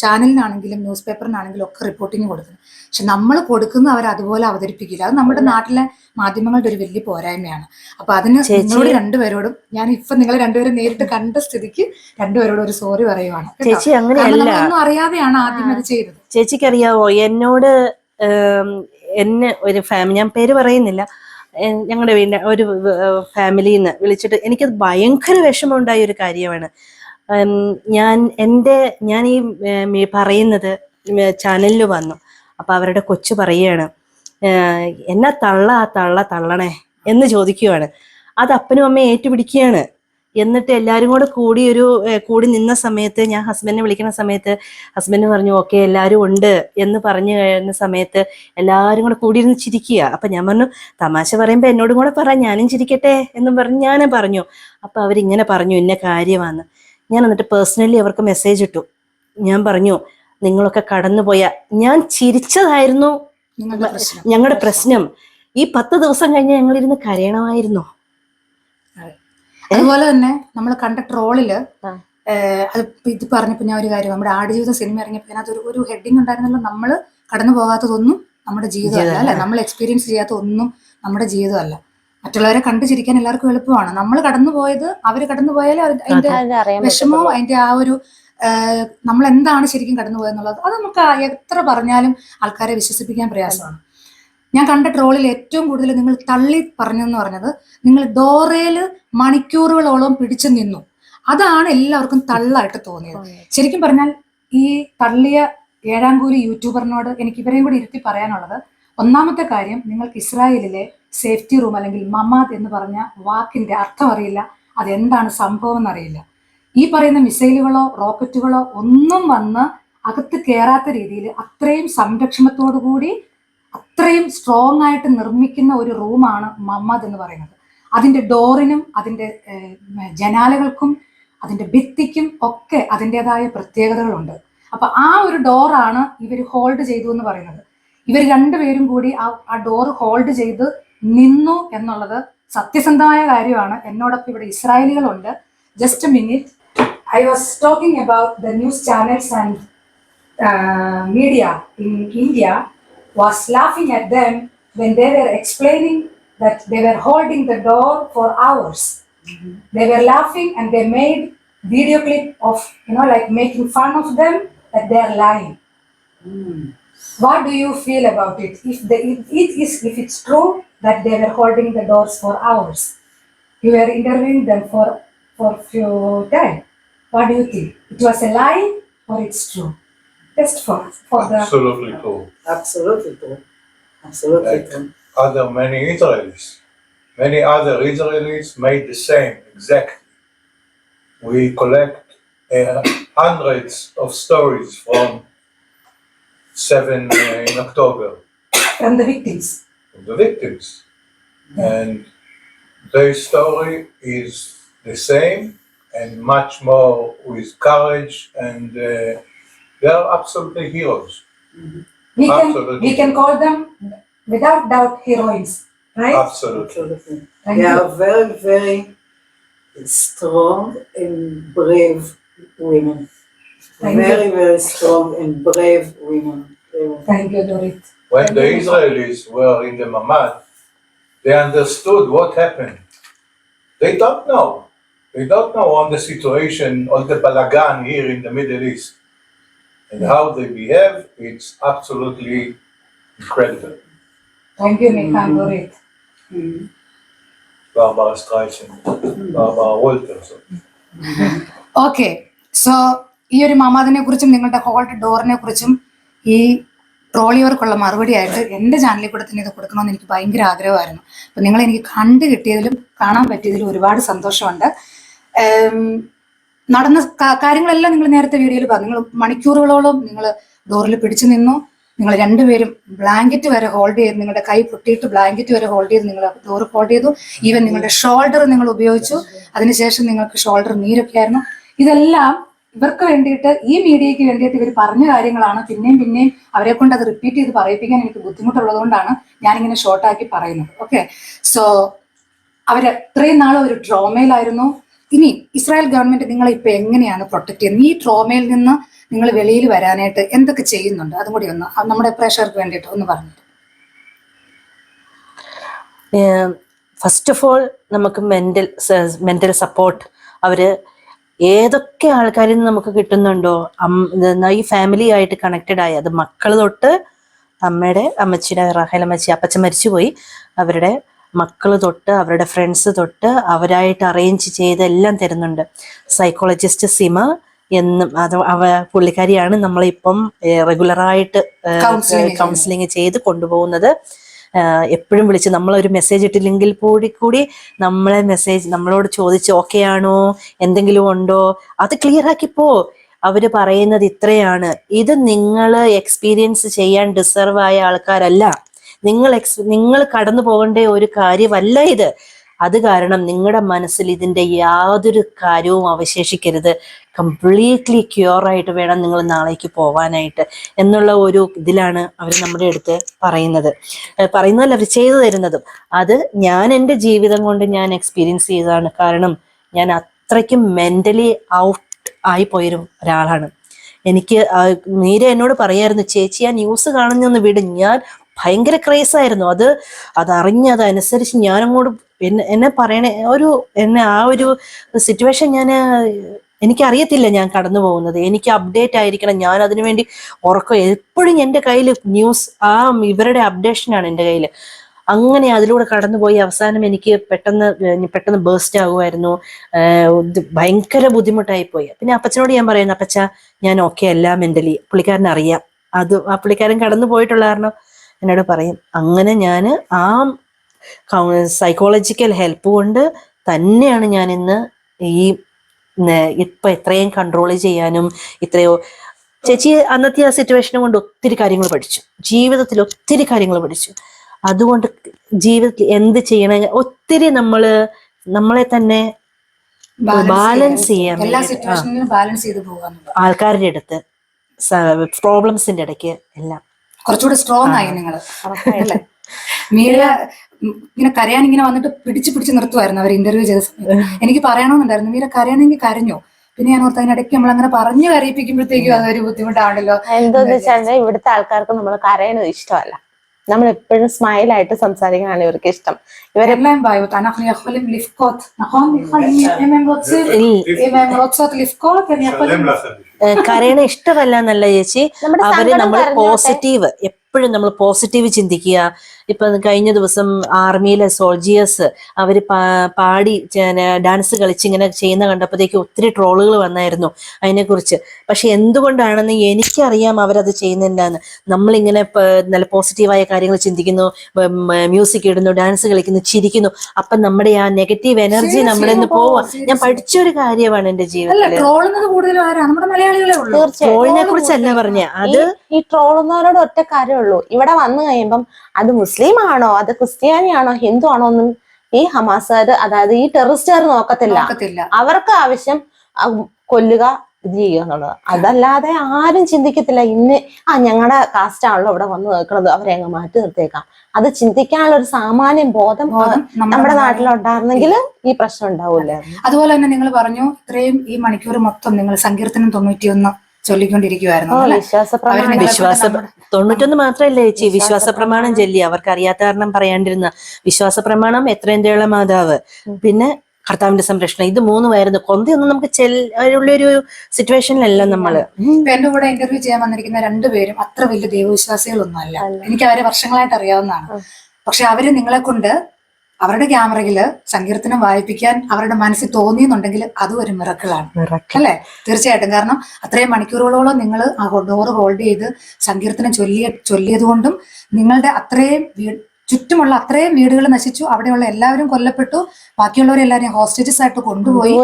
ചാനലിനാണെങ്കിലും ന്യൂസ് പേപ്പറിനാണെങ്കിലും ഒക്കെ റിപ്പോർട്ടിങ് കൊടുക്കുന്നത്. പക്ഷെ നമ്മൾ കൊടുക്കുന്ന അവർ അതുപോലെ അവതരിപ്പിക്കില്ല. അത് നമ്മുടെ നാട്ടിലെ മാധ്യമങ്ങളുടെ ഒരു വലിയ പോരായ്മയാണ്. അപ്പൊ അതിന് നിങ്ങളോട് രണ്ടുപേരോടും ഞാൻ ഇപ്പൊ നിങ്ങളെ രണ്ടുപേരും നേരിട്ട് കണ്ട സ്ഥിതിക്ക് രണ്ടുപേരോടും ഒരു സോറി പറയുവാണ്. ചേച്ചി അങ്ങനെയല്ല, ഒന്നും അറിയാതെയാണ് ആദ്യം അത് ചെയ്തത്. ചേച്ചിക്കറിയാവോ, എന്നോട് എന്നെ ഒരു ഫാമിലി, ഞാൻ പേര് പറയുന്നില്ല, ഞങ്ങളുടെ വീടിന്റെ ഒരു ഫാമിലിയിൽ നിന്ന് വിളിച്ചിട്ട് എനിക്കത് ഭയങ്കര വിഷമമുണ്ടായ ഒരു കാര്യമാണ്. ഞാൻ ഈ പറയുന്നത് ചാനലിൽ വന്നു. അപ്പൊ അവരുടെ കൊച്ചു പറയാണ്, എന്നാ തള്ളണേ എന്ന് ചോദിക്കുവാണ്. അത് അപ്പനും അമ്മയും ഏറ്റുപിടിക്കുകയാണ്. എന്നിട്ട് എല്ലാവരും കൂടി നിന്ന സമയത്ത്, ഞാൻ ഹസ്ബൻഡിനെ വിളിക്കുന്ന സമയത്ത് ഹസ്ബൻഡ് പറഞ്ഞു ഓക്കെ എല്ലാവരും ഉണ്ട് എന്ന് പറഞ്ഞു കഴിയുന്ന സമയത്ത് എല്ലാവരും കൂടിയിരുന്ന് ചിരിക്കുക. അപ്പൊ ഞാൻ പറഞ്ഞു തമാശ പറയുമ്പോ എന്നോടും കൂടെ പറ, ഞാനും ചിരിക്കട്ടെ എന്നും പറഞ്ഞ് ഞാനും പറഞ്ഞു. അപ്പൊ അവരിങ്ങനെ പറഞ്ഞു ഇന്ന കാര്യമാണെന്ന്. ഞാൻ എന്നിട്ട് പേഴ്സണലി അവർക്ക് മെസ്സേജ് ഇട്ടു. ഞാൻ പറഞ്ഞു നിങ്ങളൊക്കെ കടന്നുപോയ, ഞാൻ ചിരിച്ചതായിരുന്നു ഞങ്ങളുടെ പ്രശ്നം. ഈ 10 ദിവസം കഴിഞ്ഞ് ഞങ്ങളിരുന്ന് കരയണമായിരുന്നു. അതുപോലെ തന്നെ നമ്മൾ കണ്ട ട്രോളില് അത് ഇത് പറഞ്ഞപ്പോ ഞാൻ ഒരു കാര്യം, നമ്മുടെ ആടുജീവിതം സിനിമ ഇറങ്ങിയപ്പോ അതിനകത്ത് ഒരു ഹെഡിങ് ഉണ്ടായിരുന്നല്ലോ, നമ്മൾ കടന്നു പോകാത്തതൊന്നും നമ്മുടെ ജീവിതമല്ല, അല്ലെ? നമ്മൾ എക്സ്പീരിയൻസ് ചെയ്യാത്ത ഒന്നും നമ്മുടെ ജീവിതമല്ല. മറ്റുള്ളവരെ കണ്ടു ചിരിക്കാൻ എല്ലാവർക്കും എളുപ്പമാണ്. നമ്മൾ കടന്നുപോയത്, അവര് കടന്നു പോയാലും അതിന്റെ വിഷമവും അതിന്റെ ആ ഒരു നമ്മൾ എന്താണ് ശരിക്കും കടന്നുപോയെന്നുള്ളത് അത് നമുക്ക് എത്ര പറഞ്ഞാലും ആൾക്കാരെ വിശ്വസിപ്പിക്കാൻ പ്രയാസമാണ്. ഞാൻ കണ്ട ട്രോളിൽ ഏറ്റവും കൂടുതൽ നിങ്ങൾ തള്ളി പറഞ്ഞെന്ന് പറഞ്ഞത്, നിങ്ങൾ ഡോറയില് മണിക്കൂറുകളോളം പിടിച്ചു നിന്നു. അതാണ് എല്ലാവർക്കും തള്ളായിട്ട് തോന്നിയത്. ശരിക്കും പറഞ്ഞാൽ ഈ തള്ളിയ ഏഴാംകൂലി യൂട്യൂബറിനോട് എനിക്ക് ഇവരെയും കൂടി ഇരുത്തി പറയാനുള്ളത്, ഒന്നാമത്തെ കാര്യം, നിങ്ങൾക്ക് ഇസ്രായേലിലെ സേഫ്റ്റി റൂം അല്ലെങ്കിൽ മമാദ് എന്ന് പറഞ്ഞ വാക്കിന്റെ അർത്ഥം അറിയില്ല, അതെന്താണ് സംഭവം എന്നറിയില്ല. ഈ പറയുന്ന മിസൈലുകളോ റോക്കറ്റുകളോ ഒന്നും വന്ന് അകത്ത് കയറാത്ത രീതിയിൽ അത്രയും സംരക്ഷണത്തോടു കൂടി അത്രയും സ്ട്രോങ് ആയിട്ട് നിർമ്മിക്കുന്ന ഒരു റൂമാണ് മമാദ് എന്ന് പറയുന്നത്. അതിന്റെ ഡോറിനും അതിന്റെ ജനാലകൾക്കും അതിന്റെ ഭിത്തിക്കും ഒക്കെ അതിൻ്റെതായ പ്രത്യേകതകളുണ്ട്. അപ്പൊ ആ ഒരു ഡോറാണ് ഇവർ ഹോൾഡ് ചെയ്തു എന്ന് പറയുന്നത്. ഇവർ രണ്ടുപേരും കൂടി ആ ഡോർ ഹോൾഡ് ചെയ്ത് നിന്നു എന്നുള്ളത് സത്യസന്ധമായ കാര്യമാണ്. എന്നോടൊപ്പം ഇവിടെ ഇസ്രായേലികളുണ്ട്. Just a minute, I was talking about the news channels and media in India was laughing at them when they were explaining that they were holding the door for hours. They were laughing and they made video clip of, like making fun of them that they are lying. What do you feel about it? If it's true that they were holding the doors for hours, you were interviewing them for few time. What do you think? It was a lie or it's true? Just for the Absolutely true. Absolutely true. Absolutely true. Many other Israelis made the same exactly. We collect hundreds of stories from 7 in October. from the victims. And their story is the same and much more with courage, and they are absolutely heroes. We can call them without doubt heroines, right? Absolutely. They are very, very strong and brave women. Very, very strong and brave women. Thank you, Dorit. When the Israelis were in the Mamad, they understood what happened. They don't know. They don't know on the situation, on the balagan here in the Middle East. And how they behave, it's absolutely incredible. Thank you, Mika and Dorit. Barbara Streisand, Barbara Walters. Okay, so ഈ ഒരു മമാദിനെ കുറിച്ചും നിങ്ങളുടെ hold ഡോറിനെ കുറിച്ചും ഈ ട്രോളിയവർക്കുള്ള മറുപടി ആയിട്ട് എൻ്റെ ചാനലിൽ കൂടെ തന്നെ ഇത് കൊടുക്കണമെന്ന് എനിക്ക് ഭയങ്കര ആഗ്രഹമായിരുന്നു. അപ്പം നിങ്ങൾ എനിക്ക് കണ്ടു കിട്ടിയതിലും കാണാൻ പറ്റിയതിലും ഒരുപാട് സന്തോഷമുണ്ട്. നടന്ന കാര്യങ്ങളെല്ലാം നിങ്ങൾ നേരത്തെ വീഡിയോയിൽ പറഞ്ഞു. നിങ്ങൾ മണിക്കൂറുകളോളം നിങ്ങൾ ഡോറിൽ പിടിച്ചു നിന്നു. നിങ്ങൾ രണ്ടുപേരും ബ്ലാങ്കറ്റ് വരെ ഹോൾഡ് ചെയ്ത്, നിങ്ങളുടെ കൈ പൊട്ടിയിട്ട് ബ്ലാങ്കറ്റ് വരെ ഹോൾഡ് ചെയ്ത് നിങ്ങൾ ഡോർ ഹോൾഡ് ചെയ്തു. ഈവൻ നിങ്ങളുടെ ഷോൾഡർ നിങ്ങൾ ഉപയോഗിച്ചു. അതിനുശേഷം നിങ്ങൾക്ക് ഷോൾഡർ നീരൊക്കെ ആയിരുന്നു. ഇതെല്ലാം ഇവർക്ക് വേണ്ടിയിട്ട്, ഈ മീഡിയയ്ക്ക് വേണ്ടിയിട്ട് ഇവർ പറഞ്ഞ കാര്യങ്ങളാണ്. പിന്നെയും അവരെ കൊണ്ട് അത് റിപ്പീറ്റ് ചെയ്ത് പറയിപ്പിക്കാൻ എനിക്ക് ബുദ്ധിമുട്ടുള്ളത് കൊണ്ടാണ് ഞാനിങ്ങനെ ഷോർട്ടാക്കി പറയുന്നത്. ഓക്കെ, സോ അവർ ഇത്രയും നാളും ഒരു ട്രോമയിലായിരുന്നു. ഇനി ഇസ്രായേൽ ഗവൺമെന്റ് നിങ്ങളെ ഇപ്പൊ എങ്ങനെയാണ് പ്രൊട്ടക്ട് ചെയ്യുന്നത്? ഈ ട്രോമയിൽ നിന്ന് നിങ്ങൾ വെളിയിൽ വരാനായിട്ട് എന്തൊക്കെ ചെയ്യുന്നുണ്ട്? അതും കൂടി ഒന്ന് നമ്മുടെ പ്രേക്ഷകർക്ക് വേണ്ടിയിട്ട് ഒന്ന് പറഞ്ഞു. ഫസ്റ്റ് ഓഫ് ഓൾ നമുക്ക് മെന്റൽ സപ്പോർട്ട് അവര് ഏതൊക്കെ ആൾക്കാരിൽ നിന്ന് നമുക്ക് കിട്ടുന്നുണ്ടോ, ഈ ഫാമിലി ആയിട്ട് കണക്റ്റഡ് ആയി, അത് മക്കൾ തൊട്ട് അമ്മച്ചിയുടെ റാഹേൽ അമ്മച്ചി അപ്പച്ചൻ മരിച്ചുപോയി, അവരുടെ മക്കൾ തൊട്ട് അവരുടെ ഫ്രണ്ട്സ് തൊട്ട് അവരായിട്ട് അറേഞ്ച് ചെയ്ത് എല്ലാം തരുന്നുണ്ട്. സൈക്കോളജിസ്റ്റ് സിമ എന്നും പുള്ളിക്കാരിയാണ് നമ്മളിപ്പം റെഗുലറായിട്ട് കൗൺസിലിംഗ് ചെയ്ത് കൊണ്ടുപോകുന്നത്. എപ്പോഴും വിളിച്ച് നമ്മളൊരു മെസ്സേജ് ഇട്ടില്ലെങ്കിൽ കൂടി നമ്മളോട് ചോദിച്ച് ഓക്കെ ആണോ, എന്തെങ്കിലും ഉണ്ടോ, അത് ക്ലിയർ ആക്കിപ്പോ. അവര് പറയുന്നത് ഇത്രയാണ്, ഇത് നിങ്ങൾ എക്സ്പീരിയൻസ് ചെയ്യാൻ ഡിസർവ് ആയ ആൾക്കാരല്ല, നിങ്ങൾ കടന്നു പോകേണ്ട ഒരു കാര്യമല്ല ഇത്. അത് കാരണം നിങ്ങളുടെ മനസ്സിൽ ഇതിന്റെ യാതൊരു കാര്യവും അവശേഷിക്കരുത്, കംപ്ലീറ്റ്ലി ക്യൂർ ആയിട്ട് വേണം നിങ്ങൾ നാളേക്ക് പോവാനായിട്ട് എന്നുള്ള ഒരു ഇതിലാണ് അവർ നമ്മുടെ അടുത്ത് പറയുന്നതല്ല അവർ ചെയ്തു തരുന്നതും. അത് ഞാൻ എൻ്റെ ജീവിതം കൊണ്ട് ഞാൻ എക്സ്പീരിയൻസ് ചെയ്തതാണ്. കാരണം ഞാൻ അത്രയ്ക്കും മെന്റലി ഔട്ട് ആയി പോയൊരു ഒരാളാണ്. എനിക്ക് മീര എന്നോട് പറയായിരുന്നു, ചേച്ചി ആ ന്യൂസ് കാണുന്നൊന്ന് വിടും. ഞാൻ ഭയങ്കര ക്രേസായിരുന്നു. അതനുസരിച്ച് ഞാനങ്ങോട്ട് എന്നെ പറയണേ ആ ഒരു സിറ്റുവേഷൻ എനിക്കറിയത്തില്ല ഞാൻ കടന്നു പോകുന്നത്. എനിക്ക് അപ്ഡേറ്റ് ആയിരിക്കണം. ഞാൻ അതിനുവേണ്ടി എപ്പോഴും എൻ്റെ കയ്യിൽ ന്യൂസ് ഇവരുടെ അപ്ഡേഷനാണ് എൻ്റെ കയ്യിൽ. അങ്ങനെ അതിലൂടെ കടന്നുപോയി അവസാനം എനിക്ക് പെട്ടെന്ന് ബേസ്റ്റ് ആകുമായിരുന്നു. ഭയങ്കര ബുദ്ധിമുട്ടായി പോയി. പിന്നെ അപ്പച്ചനോട് ഞാൻ പറയുന്നു, അപ്പച്ച ഞാൻ ഓക്കെ അല്ല മെന്റലി. പുള്ളിക്കാരൻ അറിയാം, ആ പുള്ളിക്കാരൻ കടന്നു പോയിട്ടുള്ള കാരണം എന്നോട് പറയും. അങ്ങനെ ഞാൻ ആ സൈക്കോളജിക്കൽ ഹെൽപ്പ് കൊണ്ട് തന്നെയാണ് ഞാൻ ഇന്ന് ഇപ്പൊ എത്രയും കൺട്രോൾ ചെയ്യാനും ചേച്ചി അന്നത്തെ ആ സിറ്റുവേഷനെ കൊണ്ട് ഒത്തിരി കാര്യങ്ങൾ പഠിച്ചു, ജീവിതത്തിൽ ഒത്തിരി കാര്യങ്ങൾ പഠിച്ചു. അതുകൊണ്ട് ജീവിതത്തിൽ എന്ത് ചെയ്യണം, ഒത്തിരി നമ്മളെ തന്നെ ബാലൻസ് ചെയ്യാൻ ആൾക്കാരുടെ അടുത്ത്, പ്രോബ്ലംസിന്റെ ഇടയ്ക്ക് എല്ലാം കുറച്ചുകൂടെ സ്ട്രോങ് ആയി നിങ്ങൾ. മീര ഇങ്ങനെ കരയാൻ ഇങ്ങനെ വന്നിട്ട് പിടിച്ച് നിർത്തുമായിരുന്നു അവർ ഇന്റർവ്യൂ ചെയ്ത സമയത്ത്. എനിക്ക് പറയണമെന്നുണ്ടായിരുന്നു, മീര കരയാനെങ്കിൽ കരഞ്ഞോ. പിന്നെ ഞാൻ ഓർത്ത് അതിനിടയ്ക്ക് നമ്മൾ അങ്ങനെ പറഞ്ഞു കരയിപ്പിക്കുമ്പോഴത്തേക്കും അതൊരു ബുദ്ധിമുട്ടാണല്ലോ. എന്താന്ന് വെച്ചാൽ ഇവിടുത്തെ ആൾക്കാർക്ക് നമ്മൾ കരയണത് ഇഷ്ടമല്ല. നമ്മൾ എപ്പോഴും സ്മൈലായിട്ട് സംസാരിക്കാനാണ് ഇവർക്ക് ഇഷ്ടം. ഇവരെല്ലാം കരയണ ഇഷ്ടമല്ല എന്നല്ല ചേച്ചി, നമ്മൾ പോസിറ്റീവ്, എപ്പോഴും നമ്മൾ പോസിറ്റീവ് ചിന്തിക്കുക. ഇപ്പൊ കഴിഞ്ഞ ദിവസം ആർമിയിലെ സോൾജിയേഴ്സ് അവര് പാടി ഡാൻസ് കളിച്ച് ഇങ്ങനെ ചെയ്യുന്ന കണ്ടപ്പോഴത്തേക്ക് ഒത്തിരി ട്രോളുകൾ വന്നായിരുന്നു അതിനെക്കുറിച്ച്. പക്ഷെ എന്തുകൊണ്ടാണെന്ന് എനിക്കറിയാം അവരത് ചെയ്യുന്നില്ലാന്ന്. നമ്മളിങ്ങനെ നല്ല പോസിറ്റീവായ കാര്യങ്ങൾ ചിന്തിക്കുന്നു, മ്യൂസിക് ഇടുന്നു, ഡാൻസ് കളിക്കുന്നു, ചിരിക്കുന്നു. അപ്പൊ നമ്മുടെ ആ നെഗറ്റീവ് എനർജി നമ്മളിൽ നിന്ന് പോവാ. ഞാൻ പഠിച്ചൊരു കാര്യമാണ് എന്റെ ജീവിതത്തിൽ. ട്രോളിനെ കുറിച്ചല്ല പറഞ്ഞ, അത് ഈ ട്രോളുന്നവരോട് ഒറ്റ കാര്യമുള്ളൂ. ഇവിടെ വന്നു കഴിയുമ്പം അത് മുസ്ലിം ആണോ, അത് ക്രിസ്ത്യാനിയാണോ, ഹിന്ദു ആണോ ഒന്നും ഈ ഹമാസുകാര്, അതായത് ഈ ടെററിസ്റ്റുകാർ നോക്കത്തില്ല. അവർക്ക് ആവശ്യം കൊല്ലുക, ഇത് ചെയ്യുക എന്നുള്ളത്. അതല്ലാതെ ആരും ചിന്തിക്കത്തില്ല ഞങ്ങളുടെ കാസ്റ്റ് ആണല്ലോ ഇവിടെ വന്ന് നിൽക്കുന്നത്, അവരെ അങ്ങ് മാറ്റി നിർത്തിയേക്കാം. അത് ചിന്തിക്കാനുള്ള ഒരു സാമാന്യ ബോധം നമ്മുടെ നാട്ടിലുണ്ടായിരുന്നെങ്കിൽ ഈ പ്രശ്നം ഉണ്ടാവൂല. അതുപോലെ തന്നെ നിങ്ങൾ പറഞ്ഞു, ഇത്രയും ഈ മണിക്കൂർ മൊത്തം നിങ്ങൾ സങ്കീർത്തനം 91 ചൊല്ലിക്കൊണ്ടിരിക്കുവായിരുന്നു. 91 മാത്രമല്ല ചേച്ചി, വിശ്വാസ പ്രമാണം ചൊല്ലി. അവർക്ക് അറിയാത്ത കാരണം പറയാണ്ടിരുന്ന വിശ്വാസ പ്രമാണം, എത്രയും തേള മാതാവ്, പിന്നെ കർത്താവിന്റെ സംരക്ഷണം, ഇത് മൂന്നുമായിരുന്നു. കൊന്തയൊന്നും നമുക്ക് ഉള്ളൊരു സിറ്റുവേഷനിലല്ല നമ്മള്. എന്റെ കൂടെ ഇന്റർവ്യൂ ചെയ്യാൻ വന്നിരിക്കുന്ന രണ്ടുപേരും അത്ര വലിയ ദൈവവിശ്വാസികളൊന്നും അല്ല. എനിക്ക് അവരെ വർഷങ്ങളായിട്ട് അറിയാവുന്നതാണ്. പക്ഷെ അവര് നിങ്ങളെ കൊണ്ട് അവരുടെ ക്യാമറയില് സങ്കീർത്തനം വായിപ്പിക്കാൻ അവരുടെ മനസ്സിൽ തോന്നിയെന്നുണ്ടെങ്കിൽ അതും ഒരു മിറക്കിളാണ് അല്ലെ? തീർച്ചയായിട്ടും. കാരണം അത്രയും മണിക്കൂറുകളോളം നിങ്ങൾ ആ ഡോറ് ഹോൾഡ് ചെയ്ത് സങ്കീർത്തനം ചൊല്ലിയത് കൊണ്ടും നിങ്ങളുടെ അത്രയും ചുറ്റുമുള്ള അത്രയും വീടുകൾ നശിച്ചു, അവിടെയുള്ള എല്ലാവരും കൊല്ലപ്പെട്ടു, ബാക്കിയുള്ളവരെല്ലാവരും ഹോസ്റ്റേജസ് ആയിട്ട് കൊണ്ടുപോയി.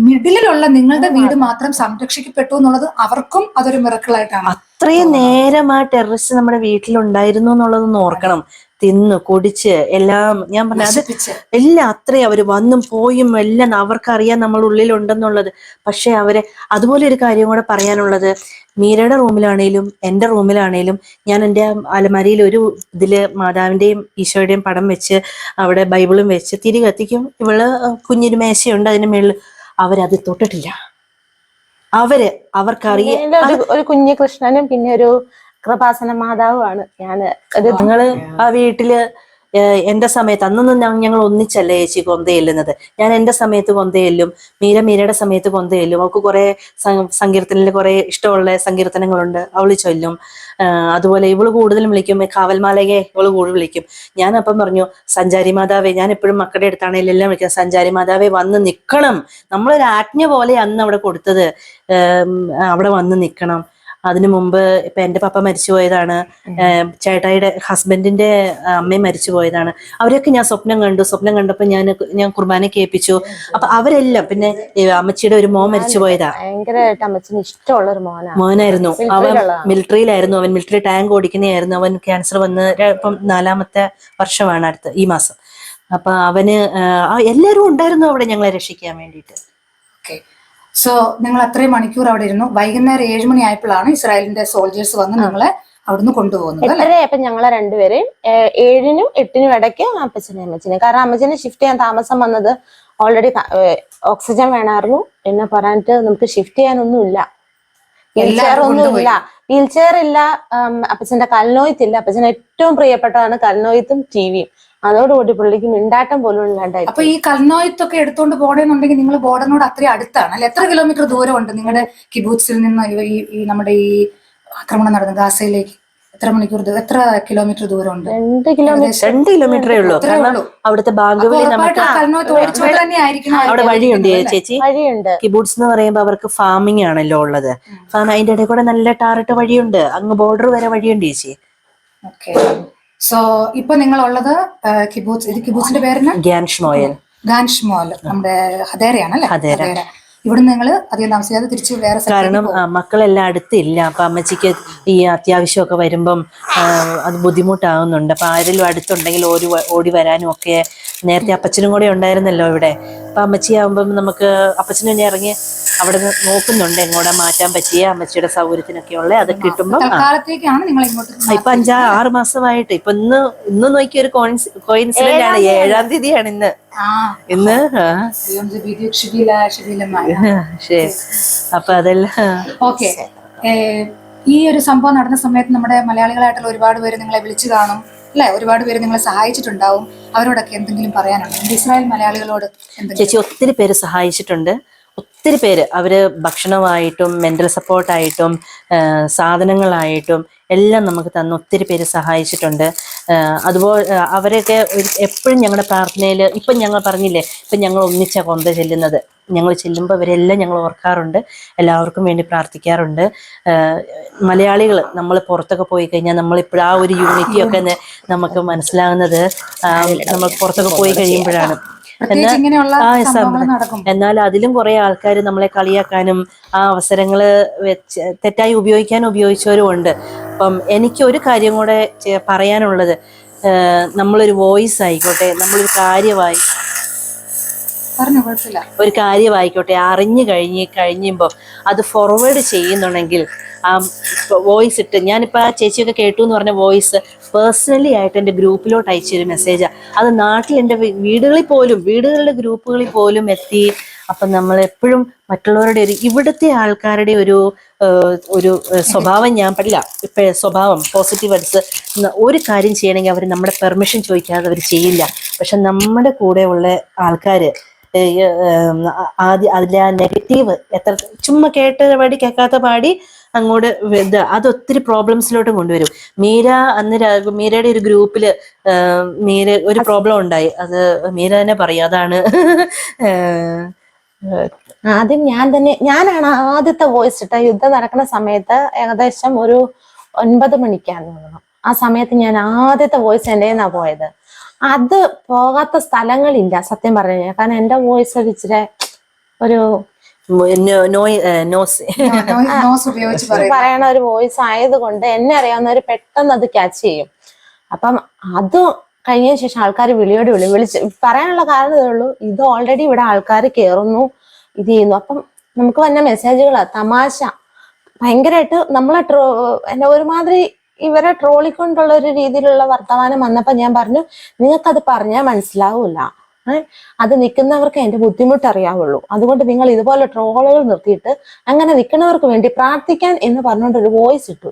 മിഡിലുള്ള നിങ്ങളുടെ വീട് മാത്രം സംരക്ഷിക്കപ്പെട്ടു എന്നുള്ളത് അവർക്കും അതൊരു മിറക്കിളായിട്ടാണ്. അത്രയും നേരം ആ ടെററിസ്റ്റ് നമ്മുടെ വീട്ടിലുണ്ടായിരുന്നു എന്നുള്ളതൊന്ന് ഓർക്കണം. തിന്നു കുടിച്ച് എല്ലാം ഞാൻ പറഞ്ഞ അത് നശിപ്പിച്ച്. എല്ലാം അത്രയും അവര് വന്നും പോയും എല്ലാം അവർക്കറിയാം നമ്മൾ ഉള്ളിലുണ്ടെന്നുള്ളത്. പക്ഷെ അവരെ അതുപോലെ ഒരു കാര്യം കൂടെ പറയാനുള്ളത്, മീരയുടെ റൂമിലാണേലും എൻ്റെ റൂമിലാണേലും ഞാൻ എൻ്റെ അലമാരിയിൽ ഒരു ഇതില് മാതാവിന്റെയും ഈശോയുടെയും പടം വെച്ച് അവിടെ ബൈബിളും വെച്ച് തിരി കത്തിക്കും. ഇവള് കുഞ്ഞൊരു മേശയുണ്ട്, അതിന് മേളിൽ അവരത് തൊട്ടിട്ടില്ല. അവർക്കറിയാം. ഒരു കുഞ്ഞു കൃഷ്ണനും പിന്നെ ഒരു കൃപാസന മാതാവുമാണ് ഞാന്. ഞങ്ങള് ആ വീട്ടില് എന്റെ സമയത്ത് അന്നൊന്നും ഞങ്ങൾ ഒന്നിച്ചല്ലേ ചേച്ചി കൊന്ത ചെല്ലുന്നത്. ഞാൻ എന്റെ സമയത്ത് കൊന്ത ചെല്ലും, മീരയുടെ സമയത്ത് കൊന്ത ചെല്ലും. അവൾക്ക് കുറെ സങ്കീർത്തനിൽ കുറെ ഇഷ്ടമുള്ള സങ്കീർത്തനങ്ങളുണ്ട്, അവള് ചൊല്ലും. അതുപോലെ ഇവള് കൂടുതലും വിളിക്കും കാവൽമാലയെ, ഇവള് കൂടുതൽ വിളിക്കും. ഞാൻ അപ്പം പറഞ്ഞു, സഞ്ചാരി മാതാവേ, ഞാൻ എപ്പോഴും മക്കളുടെ അടുത്താണെങ്കിലും എല്ലാം വിളിക്കാം, സഞ്ചാരി മാതാവേ വന്ന് നിക്കണം. നമ്മളൊരു ആജ്ഞ പോലെ അന്ന് അവിടെ കൊടുത്തത്, അവിടെ വന്ന് നിക്കണം. അതിനു മുമ്പ് ഇപ്പൊ എന്റെ പപ്പ മരിച്ചുപോയതാണ്, ചേട്ടായിയുടെ ഹസ്ബൻഡിന്റെ അമ്മയും മരിച്ചുപോയതാണ്. അവരൊക്കെ ഞാൻ സ്വപ്നം കണ്ടപ്പോ ഞാൻ കുർബാന കേൾപ്പിച്ചു. അപ്പൊ അവരെല്ലാം, പിന്നെ അമ്മച്ചിയുടെ ഒരു മോൻ മരിച്ചുപോയതാ, ഭയങ്കരമായിട്ട് അമ്മച്ചിന് ഇഷ്ടമുള്ള ഒരു മോനായിരുന്നു. അവൻ മിലിറ്ററിയിലായിരുന്നു, അവൻ മിലിറ്ററി ടാങ്ക് ഓടിക്കുന്നതായിരുന്നു. അവൻ ക്യാൻസർ വന്ന് ഇപ്പം 4ാമത്തെ വർഷമാണ് ഈ മാസം. അപ്പൊ അവന് എല്ലാവരും ഉണ്ടായിരുന്നു അവിടെ ഞങ്ങളെ രക്ഷിക്കാൻ വേണ്ടിയിട്ട്. ഓക്കെ, സോ നിങ്ങൾ അത്രയും മണിക്കൂർ അവിടെ ഇരുന്നു. വൈകുന്നേരം 7 മണി ആയപ്പോഴാണ് ഇസ്രായേലിന്റെ സോൾജേഴ്സ് വന്ന് നിങ്ങളെ അവിടുന്ന് കൊണ്ടുപോകുന്നത്. 8:30 ഞങ്ങളെ രണ്ടുപേരെയും 7-നും 8-നും ഇടയ്ക്ക് അപ്പച്ചനെ അമ്മച്ചനെ, കാരണം അമ്മച്ചനെ ഷിഫ്റ്റ് ചെയ്യാൻ താമസം വന്നത് ഓൾറെഡി ഓക്സിജൻ വേണമായിരുന്നു. എന്നെ പറഞ്ഞിട്ട് നമുക്ക് ഷിഫ്റ്റ് ചെയ്യാനൊന്നുമില്ല, വീൽ ചെയർ ഇല്ല, അപ്പച്ചന്റെ കൽനോയത്തില്ല. അപ്പച്ചന് ഏറ്റവും പ്രിയപ്പെട്ടതാണ് കൽനോയത്തും ടിവിയും. അതോടുകൂടി പുള്ളിക്ക് മിണ്ടാട്ടം പോലും ഇല്ലാണ്ടായി. അപ്പൊ ഈ കൽനോയത്തൊക്കെ എടുത്തോണ്ട് പോകണമെന്നുണ്ടെങ്കിൽ നിങ്ങൾ ബോർഡറിനോട് അത്രയും അടുത്താണ് അല്ലെ? എത്ര കിലോമീറ്റർ ദൂരമുണ്ട് നിങ്ങളുടെ കിബൂത്സിൽ നിന്ന് ഈ നമ്മുടെ ഈ ആക്രമണം നടന്ന ഗാസയിലേക്ക്? എത്ര കിലോമീറ്റർ ദൂരമുണ്ട്? 2 കിലോമീറ്ററേ ഉള്ളൂ. കാരണം അവിടുത്തെ ബാങ്കുവിളി നമുക്ക് അവിടെ വഴിയുണ്ട് ചേച്ചി. വഴിയുണ്ട്. കിബൂട്സ് എന്ന് പറയുമ്പോൾ അവർക്ക് ഫാമിംഗ് ആണല്ലോ ഉള്ളത്. അതിന്റെ ഇടയിൽ കൂടെ നല്ല ടാറിട്ട് വഴിയുണ്ട്, അങ്ങ് ബോർഡർ വരെ വഴിയുണ്ട് ചേച്ചി. ഓക്കെ, സോ ഇപ്പൊ നിങ്ങൾ ഉള്ളത് കിബൂസിന്റെ പേരിന് ഗാൻഷ്മോൽ, നമ്മുടെ ഹദേരയാണല്ലേ? ഹദേര. ഇവിടുന്ന് നിങ്ങൾ അധികം താമസിക്കാതെ തിരിച്ച് വേറെ, കാരണം മക്കളെല്ലാം അടുത്തില്ല. അപ്പൊ അമ്മച്ചിക്ക് ഈ അത്യാവശ്യമൊക്കെ വരുമ്പം അത് ബുദ്ധിമുട്ടാകുന്നുണ്ട്. അപ്പൊ ആരെങ്കിലും അടുത്തുണ്ടെങ്കിൽ ഓടി വരാനും ഒക്കെ. നേരത്തെ അപ്പച്ചനും കൂടെ ഉണ്ടായിരുന്നല്ലോ ഇവിടെ. അപ്പൊ അമ്മച്ചിയാകുമ്പം നമുക്ക് അപ്പച്ചനും തന്നെ ഇറങ്ങി അവിടെ നോക്കുന്നുണ്ട് എങ്ങോട്ടാ മാറ്റാൻ പറ്റിയ അമ്മച്ചിയുടെ സൗകര്യത്തിനൊക്കെയുള്ള അത് കിട്ടുമ്പോ. ഇപ്പൊ 5-6 മാസമായിട്ട് ഇപ്പൊ ഇന്ന് നോക്കിയ ഒരു കോയിൻസിഡന്റ് ആണ്. 7-ാം തീയതിയാണ് ഇന്ന്. ശരി, അപ്പൊ അതെല്ലാം ഓക്കെ. ഈ ഒരു സംഭവം നടന്ന സമയത്ത് നമ്മുടെ മലയാളികളായിട്ടുള്ള ഒരുപാട് പേര് നിങ്ങളെ വിളിച്ചു കാണും അല്ലെ? ഒരുപാട് പേര് നിങ്ങളെ സഹായിച്ചിട്ടുണ്ടാവും. അവരോടൊക്കെ എന്തെങ്കിലും പറയാനുണ്ടോ? ഇസ്രായേൽ മലയാളികളോട് ചേച്ചി ഒത്തിരി പേര് സഹായിച്ചിട്ടുണ്ട്. ഒത്തിരി പേര് അവര് ഭക്ഷണമായിട്ടും മെന്റൽ സപ്പോർട്ടായിട്ടും സാധനങ്ങളായിട്ടും എല്ലാം നമുക്ക് തന്ന് ഒത്തിരി പേര് സഹായിച്ചിട്ടുണ്ട്. അതുപോലെ അവരൊക്കെ എപ്പോഴും ഞങ്ങളുടെ പ്രാർത്ഥനയിൽ, ഇപ്പം ഞങ്ങൾ പറഞ്ഞില്ലേ, ഇപ്പം ഞങ്ങൾ ഒന്നിച്ചാണ് കൊന്ത ചെല്ലുന്നത്. ഞങ്ങൾ ചെല്ലുമ്പോൾ അവരെല്ലാം ഞങ്ങൾ ഓർക്കാറുണ്ട്, എല്ലാവർക്കും വേണ്ടി പ്രാർത്ഥിക്കാറുണ്ട്. മലയാളികൾ നമ്മൾ പുറത്തൊക്കെ പോയി കഴിഞ്ഞാൽ നമ്മളിപ്പോഴും ആ ഒരു യൂണിറ്റിയൊക്കെ നമുക്ക് മനസ്സിലാകുന്നത് നമ്മൾ പുറത്തൊക്കെ പോയി കഴിയുമ്പോഴാണ്. എന്നാൽ അതിലും കുറെ ആൾക്കാർ നമ്മളെ കളിയാക്കാനും ആ അവസരങ്ങള് തെറ്റായി ഉപയോഗിച്ചവരും ഉണ്ട്. അപ്പം എനിക്ക് ഒരു കാര്യം കൂടെ പറയാനുള്ളത്, നമ്മളൊരു വോയിസ് ആയിക്കോട്ടെ, നമ്മളൊരു കാര്യമായിക്കോട്ടെ അറിഞ്ഞു കഴിയുമ്പോൾ അത് ഫോർവേഡ് ചെയ്യുന്നുണ്ടെങ്കിൽ ആ വോയിസ് ഇട്ട്, ഞാനിപ്പോൾ ആ ചേച്ചിയൊക്കെ കേട്ടു എന്ന് പറഞ്ഞ വോയിസ് പേഴ്സണലി ആയിട്ട് എൻ്റെ ഗ്രൂപ്പിലോട്ട് അയച്ചൊരു മെസ്സേജാണ്. അത് നാട്ടിൽ എൻ്റെ വീടുകളുടെ ഗ്രൂപ്പുകളിൽ പോലും എത്തി. അപ്പം നമ്മൾ എപ്പോഴും മറ്റുള്ളവരുടെ ഇവിടുത്തെ ആൾക്കാരുടെ ഒരു സ്വഭാവം ഞാൻ പറ്റില്ല. ഇപ്പം സ്വഭാവം പോസിറ്റീവ് അഡ്സ് ഒരു കാര്യം ചെയ്യണമെങ്കിൽ അവർ നമ്മുടെ പെർമിഷൻ ചോദിക്കാതെ അവർ ചെയ്യില്ല. പക്ഷെ നമ്മുടെ കൂടെ ഉള്ള ആൾക്കാർ അതിലെ ആ നെഗറ്റീവ് എത്ര ചുമ്മാ കേൾക്കാത്ത പാടി അങ്ങോട്ട് അതൊത്തിരി പ്രോബ്ലംസിലോട്ട് കൊണ്ടുവരും. മീരയുടെ ഒരു ഗ്രൂപ്പില് ഒരു പ്രോബ്ലം ഉണ്ടായി. അത് മീര തന്നെ പറയും. അതാണ് ആദ്യം ഞാനാണ് ആദ്യത്തെ വോയിസ് ഇട്ട. യുദ്ധം നടക്കുന്ന സമയത്ത് ഏകദേശം ഒരു 9 മണിക്കാന്ന് തോന്നുന്നു. ആ സമയത്ത് ഞാൻ ആദ്യത്തെ വോയിസ് എൻ്റെ നിന്നാ പോയത്. അത് പോകാത്ത സ്ഥലങ്ങളില്ല സത്യം പറഞ്ഞു കഴിഞ്ഞാൽ. കാരണം എൻ്റെ വോയിസ് ഇച്ചിരി ഒരു പറയണ ഒരു വോയിസ് ആയതുകൊണ്ട് എന്നെ അറിയാവുന്നവർ പെട്ടെന്ന് അത് ക്യാച്ച് ചെയ്യും. അപ്പം അത് കഴിഞ്ഞതിന് ശേഷം ആൾക്കാർ വിളിച്ച് പറയാനുള്ള കാരണം ഇതേ ഉള്ളൂ, ഇത് ഓൾറെഡി ഇവിടെ ആൾക്കാർ കയറുന്നു, ഇത് ചെയ്യുന്നു. അപ്പം നമുക്ക് വന്ന മെസ്സേജുകളാ തമാശ ഭയങ്കരമായിട്ട് നമ്മളെ എന്നെ ഒരുമാതിരി ഇവരെ ട്രോളിക്കൊണ്ടുള്ള ഒരു രീതിയിലുള്ള വർത്തമാനം വന്നപ്പോ ഞാൻ പറഞ്ഞു, നിങ്ങൾക്കത് പറഞ്ഞാൽ മനസ്സിലാവൂല, അത് നിൽക്കുന്നവർക്ക് അതിന്റെ ബുദ്ധിമുട്ട് അറിയാവുള്ളൂ. അതുകൊണ്ട് നിങ്ങൾ ഇതുപോലെ ട്രോളുകൾ നിർത്തിയിട്ട് അങ്ങനെ നിൽക്കുന്നവർക്ക് വേണ്ടി പ്രാർത്ഥിക്കാൻ എന്ന് പറഞ്ഞുകൊണ്ടൊരു വോയിസ് ഇട്ടു.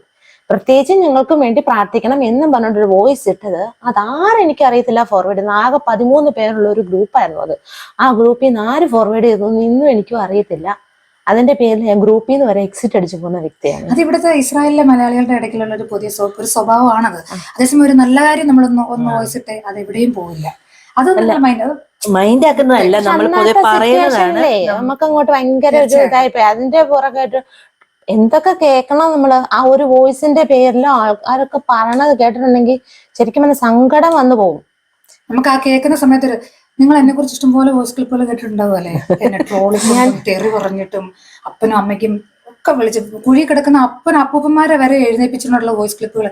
പ്രത്യേകിച്ച് ഞങ്ങൾക്കും വേണ്ടി പ്രാർത്ഥിക്കണം എന്നും പറഞ്ഞുകൊണ്ടൊരു വോയിസ് ഇട്ടത് അതാരെനിക്ക് അറിയത്തില്ല ഫോർവേഡ് ചെയ്യുന്നത്. ആകെ 13 പേരുള്ള ഒരു ഗ്രൂപ്പായിരുന്നു അത്. ആ ഗ്രൂപ്പിൽ നിന്ന് ആര് ഫോർവേഡ് ചെയ്തതെന്ന് ഇന്നും എനിക്കും അറിയത്തില്ല. അതിന്റെ പേരിൽ ഞാൻ ഗ്രൂപ്പിൽ നിന്ന് വരെ എക്സിറ്റ് അടിച്ചു പോകുന്ന വ്യക്തിയാണ്. അത് ഇവിടുത്തെ ഇസ്രായേലിലെ മലയാളികളുടെ ഇടയ്ക്കുള്ള ഒരു പുതിയ ഒരു സ്വഭാവമാണത്. അതേസമയം ഒരു നല്ല കാര്യം നമ്മളൊന്ന് വോയിസ് ഇട്ടേ അത് എവിടെയും പോവില്ല. അതൊന്നും മൈൻഡ് ആക്കുന്നതല്ല, നമ്മൾ പൊതുവെ പറയുന്നതാണ്. നമുക്ക് അങ്ങോട്ട് ഭയങ്കര ഒരു ഇതായിപ്പോയി. അതിന്റെ പുറകെ എന്തൊക്കെ കേൾക്കണം നമ്മള്. ആ ഒരു വോയിസിന്റെ പേരിലോ ആൾക്കാരൊക്കെ പറയണത് കേട്ടിട്ടുണ്ടെങ്കിൽ ശരിക്കും പറഞ്ഞ സങ്കടം വന്നു പോകും. നമുക്ക് ആ കേൾക്കുന്ന സമയത്ത് നിങ്ങൾ എന്നെ കുറിച്ച് ഇഷ്ടംപോലെ വോയിസ് ക്ലിപ്പുകൾ കേട്ടിട്ടുണ്ടാവും അല്ലെ? എന്നെ ട്രോളിങ്ങും തെറി പറഞ്ഞിട്ടും അപ്പനും അമ്മയ്ക്കും ഒക്കെ വിളിച്ച് കുഴി കിടക്കുന്ന അപ്പൂപ്പന്മാരെ വരെ എഴുന്നേപ്പിച്ചിട്ടുള്ള വോയിസ് ക്ലിപ്പുകൾ.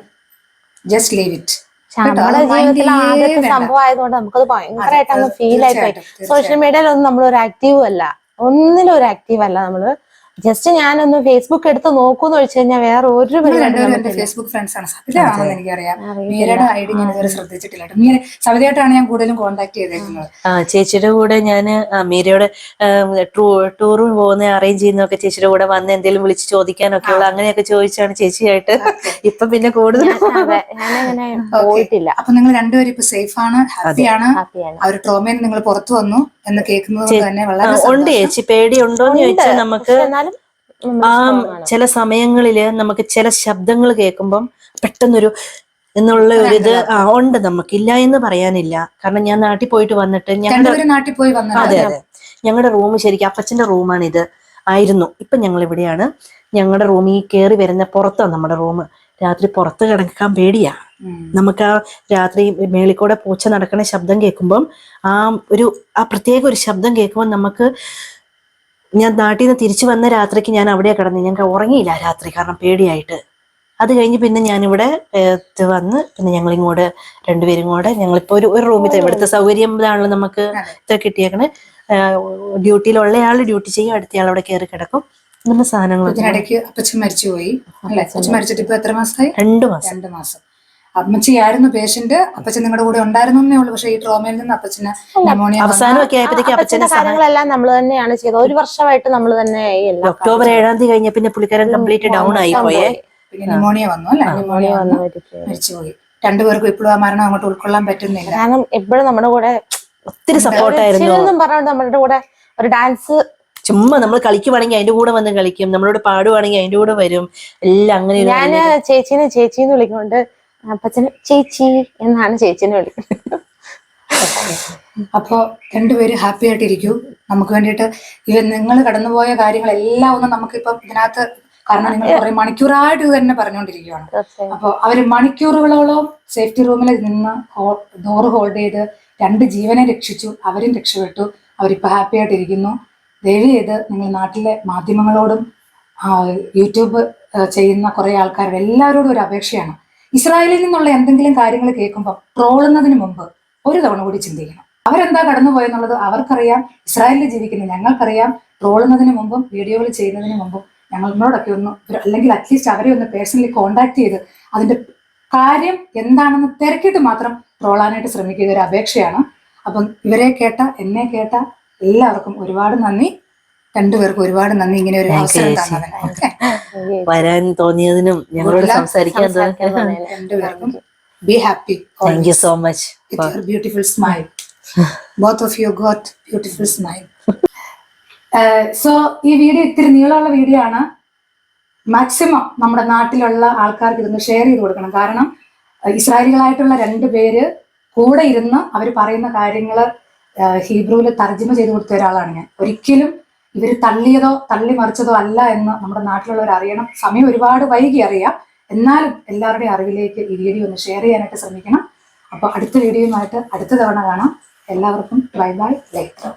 Just leave it. നമ്മുടെ ജീവിതത്തിൽ ആദ്യത്തെ സംഭവം ആയതുകൊണ്ട് നമുക്കത് ഭയങ്കരമായിട്ട് അങ്ങ് ഫീൽ ആയിപ്പോയി. സോഷ്യൽ മീഡിയയിലൊന്നും നമ്മളൊരു ആക്റ്റീവും അല്ല, ഒന്നിലും ഒരു ആക്റ്റീവ് അല്ല നമ്മള്. ജസ്റ്റ് ഞാനൊന്ന് ഫേസ്ബുക്ക് എടുത്ത് നോക്കൂന്ന് വെച്ച് കഴിഞ്ഞാൽ വേറെ ഒരു ഫേസ്ബുക്ക് ഫ്രണ്ട്സ് ആണ്. സവിതയാണെന്ന് എനിക്കറിയാം. മീരയുടെ ഐഡി ഞാൻ ഇതുവരെ ശ്രദ്ധിച്ചിട്ടില്ല. സവിതയായിട്ടാണ് ഞാൻ കൂടുതലും കോൺടാക്ട് ചെയ്തേക്കുന്നത്. ചേച്ചിയുടെ കൂടെ ഞാൻ മീരയുടെ ടൂറിന് പോകുന്ന അറേഞ്ച് ചെയ്യുന്നൊക്കെ ചേച്ചിയുടെ കൂടെ വന്ന് എന്തെങ്കിലും വിളിച്ച് ചോദിക്കാനൊക്കെ ഉള്ള അങ്ങനെയൊക്കെ ചോദിച്ചാണ് ചേച്ചിയായിട്ട് ഇപ്പൊ പിന്നെ കൂടുതൽ ഞാനങ്ങനെ പോയിട്ടില്ല. അപ്പൊ നിങ്ങൾ രണ്ടുപേരും ഇപ്പൊ സേഫ് ആണ്, ഹാപ്പിയാണ്. ആ ഒരു ട്രോമയിൽ നിങ്ങൾ പുറത്തു വന്നു എന്ന് കേൾക്കുന്നത് തന്നെ വളരെ ഉണ്ട്. ചേച്ചി പേടിയുണ്ടോന്ന് ചോദിച്ചാൽ നമുക്ക് ആ ചില സമയങ്ങളില് നമുക്ക് ചില ശബ്ദങ്ങൾ കേൾക്കുമ്പം പെട്ടെന്നൊരു എന്നുള്ള ഒരു ഇത് ഉണ്ട്, നമുക്കില്ല എന്ന് പറയാനില്ല. കാരണം ഞാൻ നാട്ടിൽ പോയിട്ട് വന്നിട്ട് നാട്ടിൽ പോയി അതെ ഞങ്ങളുടെ റൂം ശരിക്കും അപ്പച്ചന്റെ റൂമാണിത് ആയിരുന്നു. ഇപ്പൊ ഞങ്ങൾ ഇവിടെയാണ്. ഞങ്ങളുടെ റൂമിൽ കയറി വരുന്ന പുറത്താണ് നമ്മുടെ റൂം. രാത്രി പുറത്ത് കിടക്കാൻ പേടിയാ നമുക്ക്. ആ രാത്രി മേളിക്കൂടെ പൂച്ച നടക്കുന്ന ശബ്ദം കേൾക്കുമ്പം ആ പ്രത്യേക ഒരു ശബ്ദം കേൾക്കുമ്പോൾ നമുക്ക്, ഞാൻ നാട്ടിൽ നിന്ന് തിരിച്ചു വന്ന രാത്രിക്ക് ഞാൻ അവിടെ കിടന്നു. ഞങ്ങൾക്ക് ഉറങ്ങിയില്ല രാത്രി, കാരണം പേടിയായിട്ട്. അത് കഴിഞ്ഞ് പിന്നെ ഞാനിവിടെ വന്ന് പിന്നെ ഞങ്ങളിങ്ങോട്ട് രണ്ടുപേരും കൂടെ ഞങ്ങളിപ്പോ ഒരു റൂമിൽ ഇവിടുത്തെ സൗകര്യം ഇതാണല്ലോ നമുക്ക് ഇത് കിട്ടിയേക്കണേ. ഡ്യൂട്ടിയിലുള്ള ആള് ഡ്യൂട്ടി ചെയ്യും, അടുത്ത ആൾ അവിടെ കയറി കിടക്കും. ഇങ്ങനെ സാധനങ്ങൾ. ഇതിനിടയ്ക്ക് അപ്പച്ചൻ മരിച്ചുപോയി അല്ലെ? അപ്പച്ചൻ മരിച്ചിട്ട് ഇപ്പൊ എത്ര മാസമായി? 2 മാസം. 2 മാസം. അമ്മച്ചിയായിരുന്നു പേഷ്യന്റ്. അപ്പച്ചൻ നിങ്ങളുടെ കൂടെ ഉണ്ടായിരുന്നേ ഉള്ളൂ. പക്ഷെ ഈ ട്രോമയിൽ നിന്ന് അപ്പച്ചന് ന്യൂമോണിയ അവസാനമൊക്കെ ആയപ്പോഴത്തേക്ക് അപ്പച്ചന്റെ കാര്യങ്ങളെല്ലാം നമ്മൾ തന്നെയാണ് ചെയ്തത്. 1 വർഷമായിട്ട് നമ്മൾ തന്നെ. ഒക്ടോബർ 7-ാം തീയതി കഴിഞ്ഞ പിന്നെ പുള്ളിക്കാരൻ കംപ്ലീറ്റ് ഡൗൺ ആയി പോയേ. പിന്നെ ന്യൂമോണിയ വന്നു അല്ലെ? ന്യൂമോണിയ വന്ന് മരിച്ചുപോയി. രണ്ടുപേർക്കും ഇപ്പോഴും ആ മരണം അങ്ങോട്ട് ഉൾക്കൊള്ളാൻ പറ്റുന്നില്ല. കാരണം എപ്പോഴും നമ്മുടെ കൂടെ ഒത്തിരി സപ്പോർട്ടായിരുന്നു. പറഞ്ഞോണ്ട് നമ്മുടെ കൂടെ ഒരു ഡാൻസ് ചുമ്മാ നമ്മൾ കളിക്കുവാണെങ്കിൽ അതിന്റെ കൂടെ വന്ന് കളിക്കും, നമ്മളോട് പാടുവാണെങ്കിൽ അതിന്റെ കൂടെ വരും, എല്ലാം അങ്ങനെ. ഞാന് ചേച്ചീന്ന് വിളിക്കുന്നുണ്ട്, അപ്പച്ചന് ചേച്ചി എന്നാണ് ചേച്ചീനെ വിളിക്കുന്നത്. അപ്പോ രണ്ടുപേരും ഹാപ്പി ആയിട്ടിരിക്കൂ. നമുക്ക് വേണ്ടിയിട്ട് നിങ്ങൾ കടന്നുപോയ കാര്യങ്ങളെല്ലാം ഒന്നും നമുക്കിപ്പം ഇതിനകത്ത്, കാരണം നിങ്ങൾ കുറെ മണിക്കൂറായിട്ട് ഇത് തന്നെ പറഞ്ഞുകൊണ്ടിരിക്കുകയാണ്. അപ്പൊ അവര് മണിക്കൂറുകളോളം സേഫ്റ്റി റൂമിൽ നിന്ന് ഡോറ് ഹോൾഡ് ചെയ്ത് 2 ജീവനെ രക്ഷിച്ചു. അവരും രക്ഷപ്പെട്ടു. അവരിപ്പോ ഹാപ്പി ആയിട്ടിരിക്കുന്നു. ദയവ് ചെയ്ത് നിങ്ങൾ നാട്ടിലെ മാധ്യമങ്ങളോടും യൂട്യൂബ് ചെയ്യുന്ന കുറെ ആൾക്കാരുടെ എല്ലാവരോടും ഒരു അപേക്ഷയാണ്. ഇസ്രായേലിൽ നിന്നുള്ള എന്തെങ്കിലും കാര്യങ്ങൾ കേൾക്കുമ്പോൾ ട്രോളുന്നതിന് മുമ്പ് ഒരു തവണ കൂടി ചിന്തിക്കണം. അവരെന്താ കടന്നുപോയെന്നുള്ളത് അവർക്കറിയാം, ഇസ്രായേലിൽ ജീവിക്കുന്ന ഞങ്ങൾക്കറിയാം. ട്രോളുന്നതിന് മുമ്പും വീഡിയോകൾ ചെയ്യുന്നതിന് മുമ്പും ഞങ്ങളോടൊക്കെ ഒന്ന്, അല്ലെങ്കിൽ അറ്റ്ലീസ്റ്റ് അവരെ ഒന്ന് പേഴ്സണലി കോണ്ടാക്ട് ചെയ്ത് അതിന്റെ കാര്യം എന്താണെന്ന് തിരക്കിയിട്ട് മാത്രം ട്രോളാനായിട്ട് ശ്രമിക്കുക. ഒരു അപേക്ഷയാണ്. അപ്പം ഇവരെ കേട്ട, എന്നെ കേട്ട എല്ലാവർക്കും ഒരുപാട് നന്ദി. രണ്ടുപേർക്കും ഒരുപാട് നന്ദി ഇങ്ങനെ ഒരു അവസരം തന്നതിന്. വരാൻ തോന്നിയതിനും ഞങ്ങളോട് സംസാരിക്കാൻ രണ്ടുപേർക്കും be happy. Thank you so much. Beautiful smile. Both of you got beautiful smile. So ഈ വീഡിയോ ഇത്തിരി നീളമുള്ള വീഡിയോ ആണ്. മാക്സിമം നമ്മുടെ നാട്ടിലുള്ള ആൾക്കാർക്ക് ഇതൊന്ന് ഷെയർ ചെയ്ത് കൊടുക്കണം. കാരണം ഇസ്രായേലികളായിട്ടുള്ള 2 പേര് കൂടെ ഇരുന്ന് അവർ പറയുന്ന കാര്യങ്ങൾ ഹീബ്രുവിൽ തർജ്ജിമ ചെയ്ത് കൊടുത്ത ഒരാളാണ് ഞാൻ. ഒരിക്കലും ഇവർ തള്ളിയതോ തള്ളി മറിച്ചതോ അല്ല എന്ന് നമ്മുടെ നാട്ടിലുള്ളവർ അറിയണം. സമയം ഒരുപാട് വൈകി അറിയാം, എന്നാലും എല്ലാവരുടെയും അറിവിലേക്ക് ഈ വീഡിയോ ഒന്ന് ഷെയർ ചെയ്യാനായിട്ട് ശ്രമിക്കണം. അപ്പൊ അടുത്ത വീഡിയോയുമായിട്ട് അടുത്ത തവണ കാണാം. എല്ലാവർക്കും ബൈ ബൈ. ലൈക്ക്.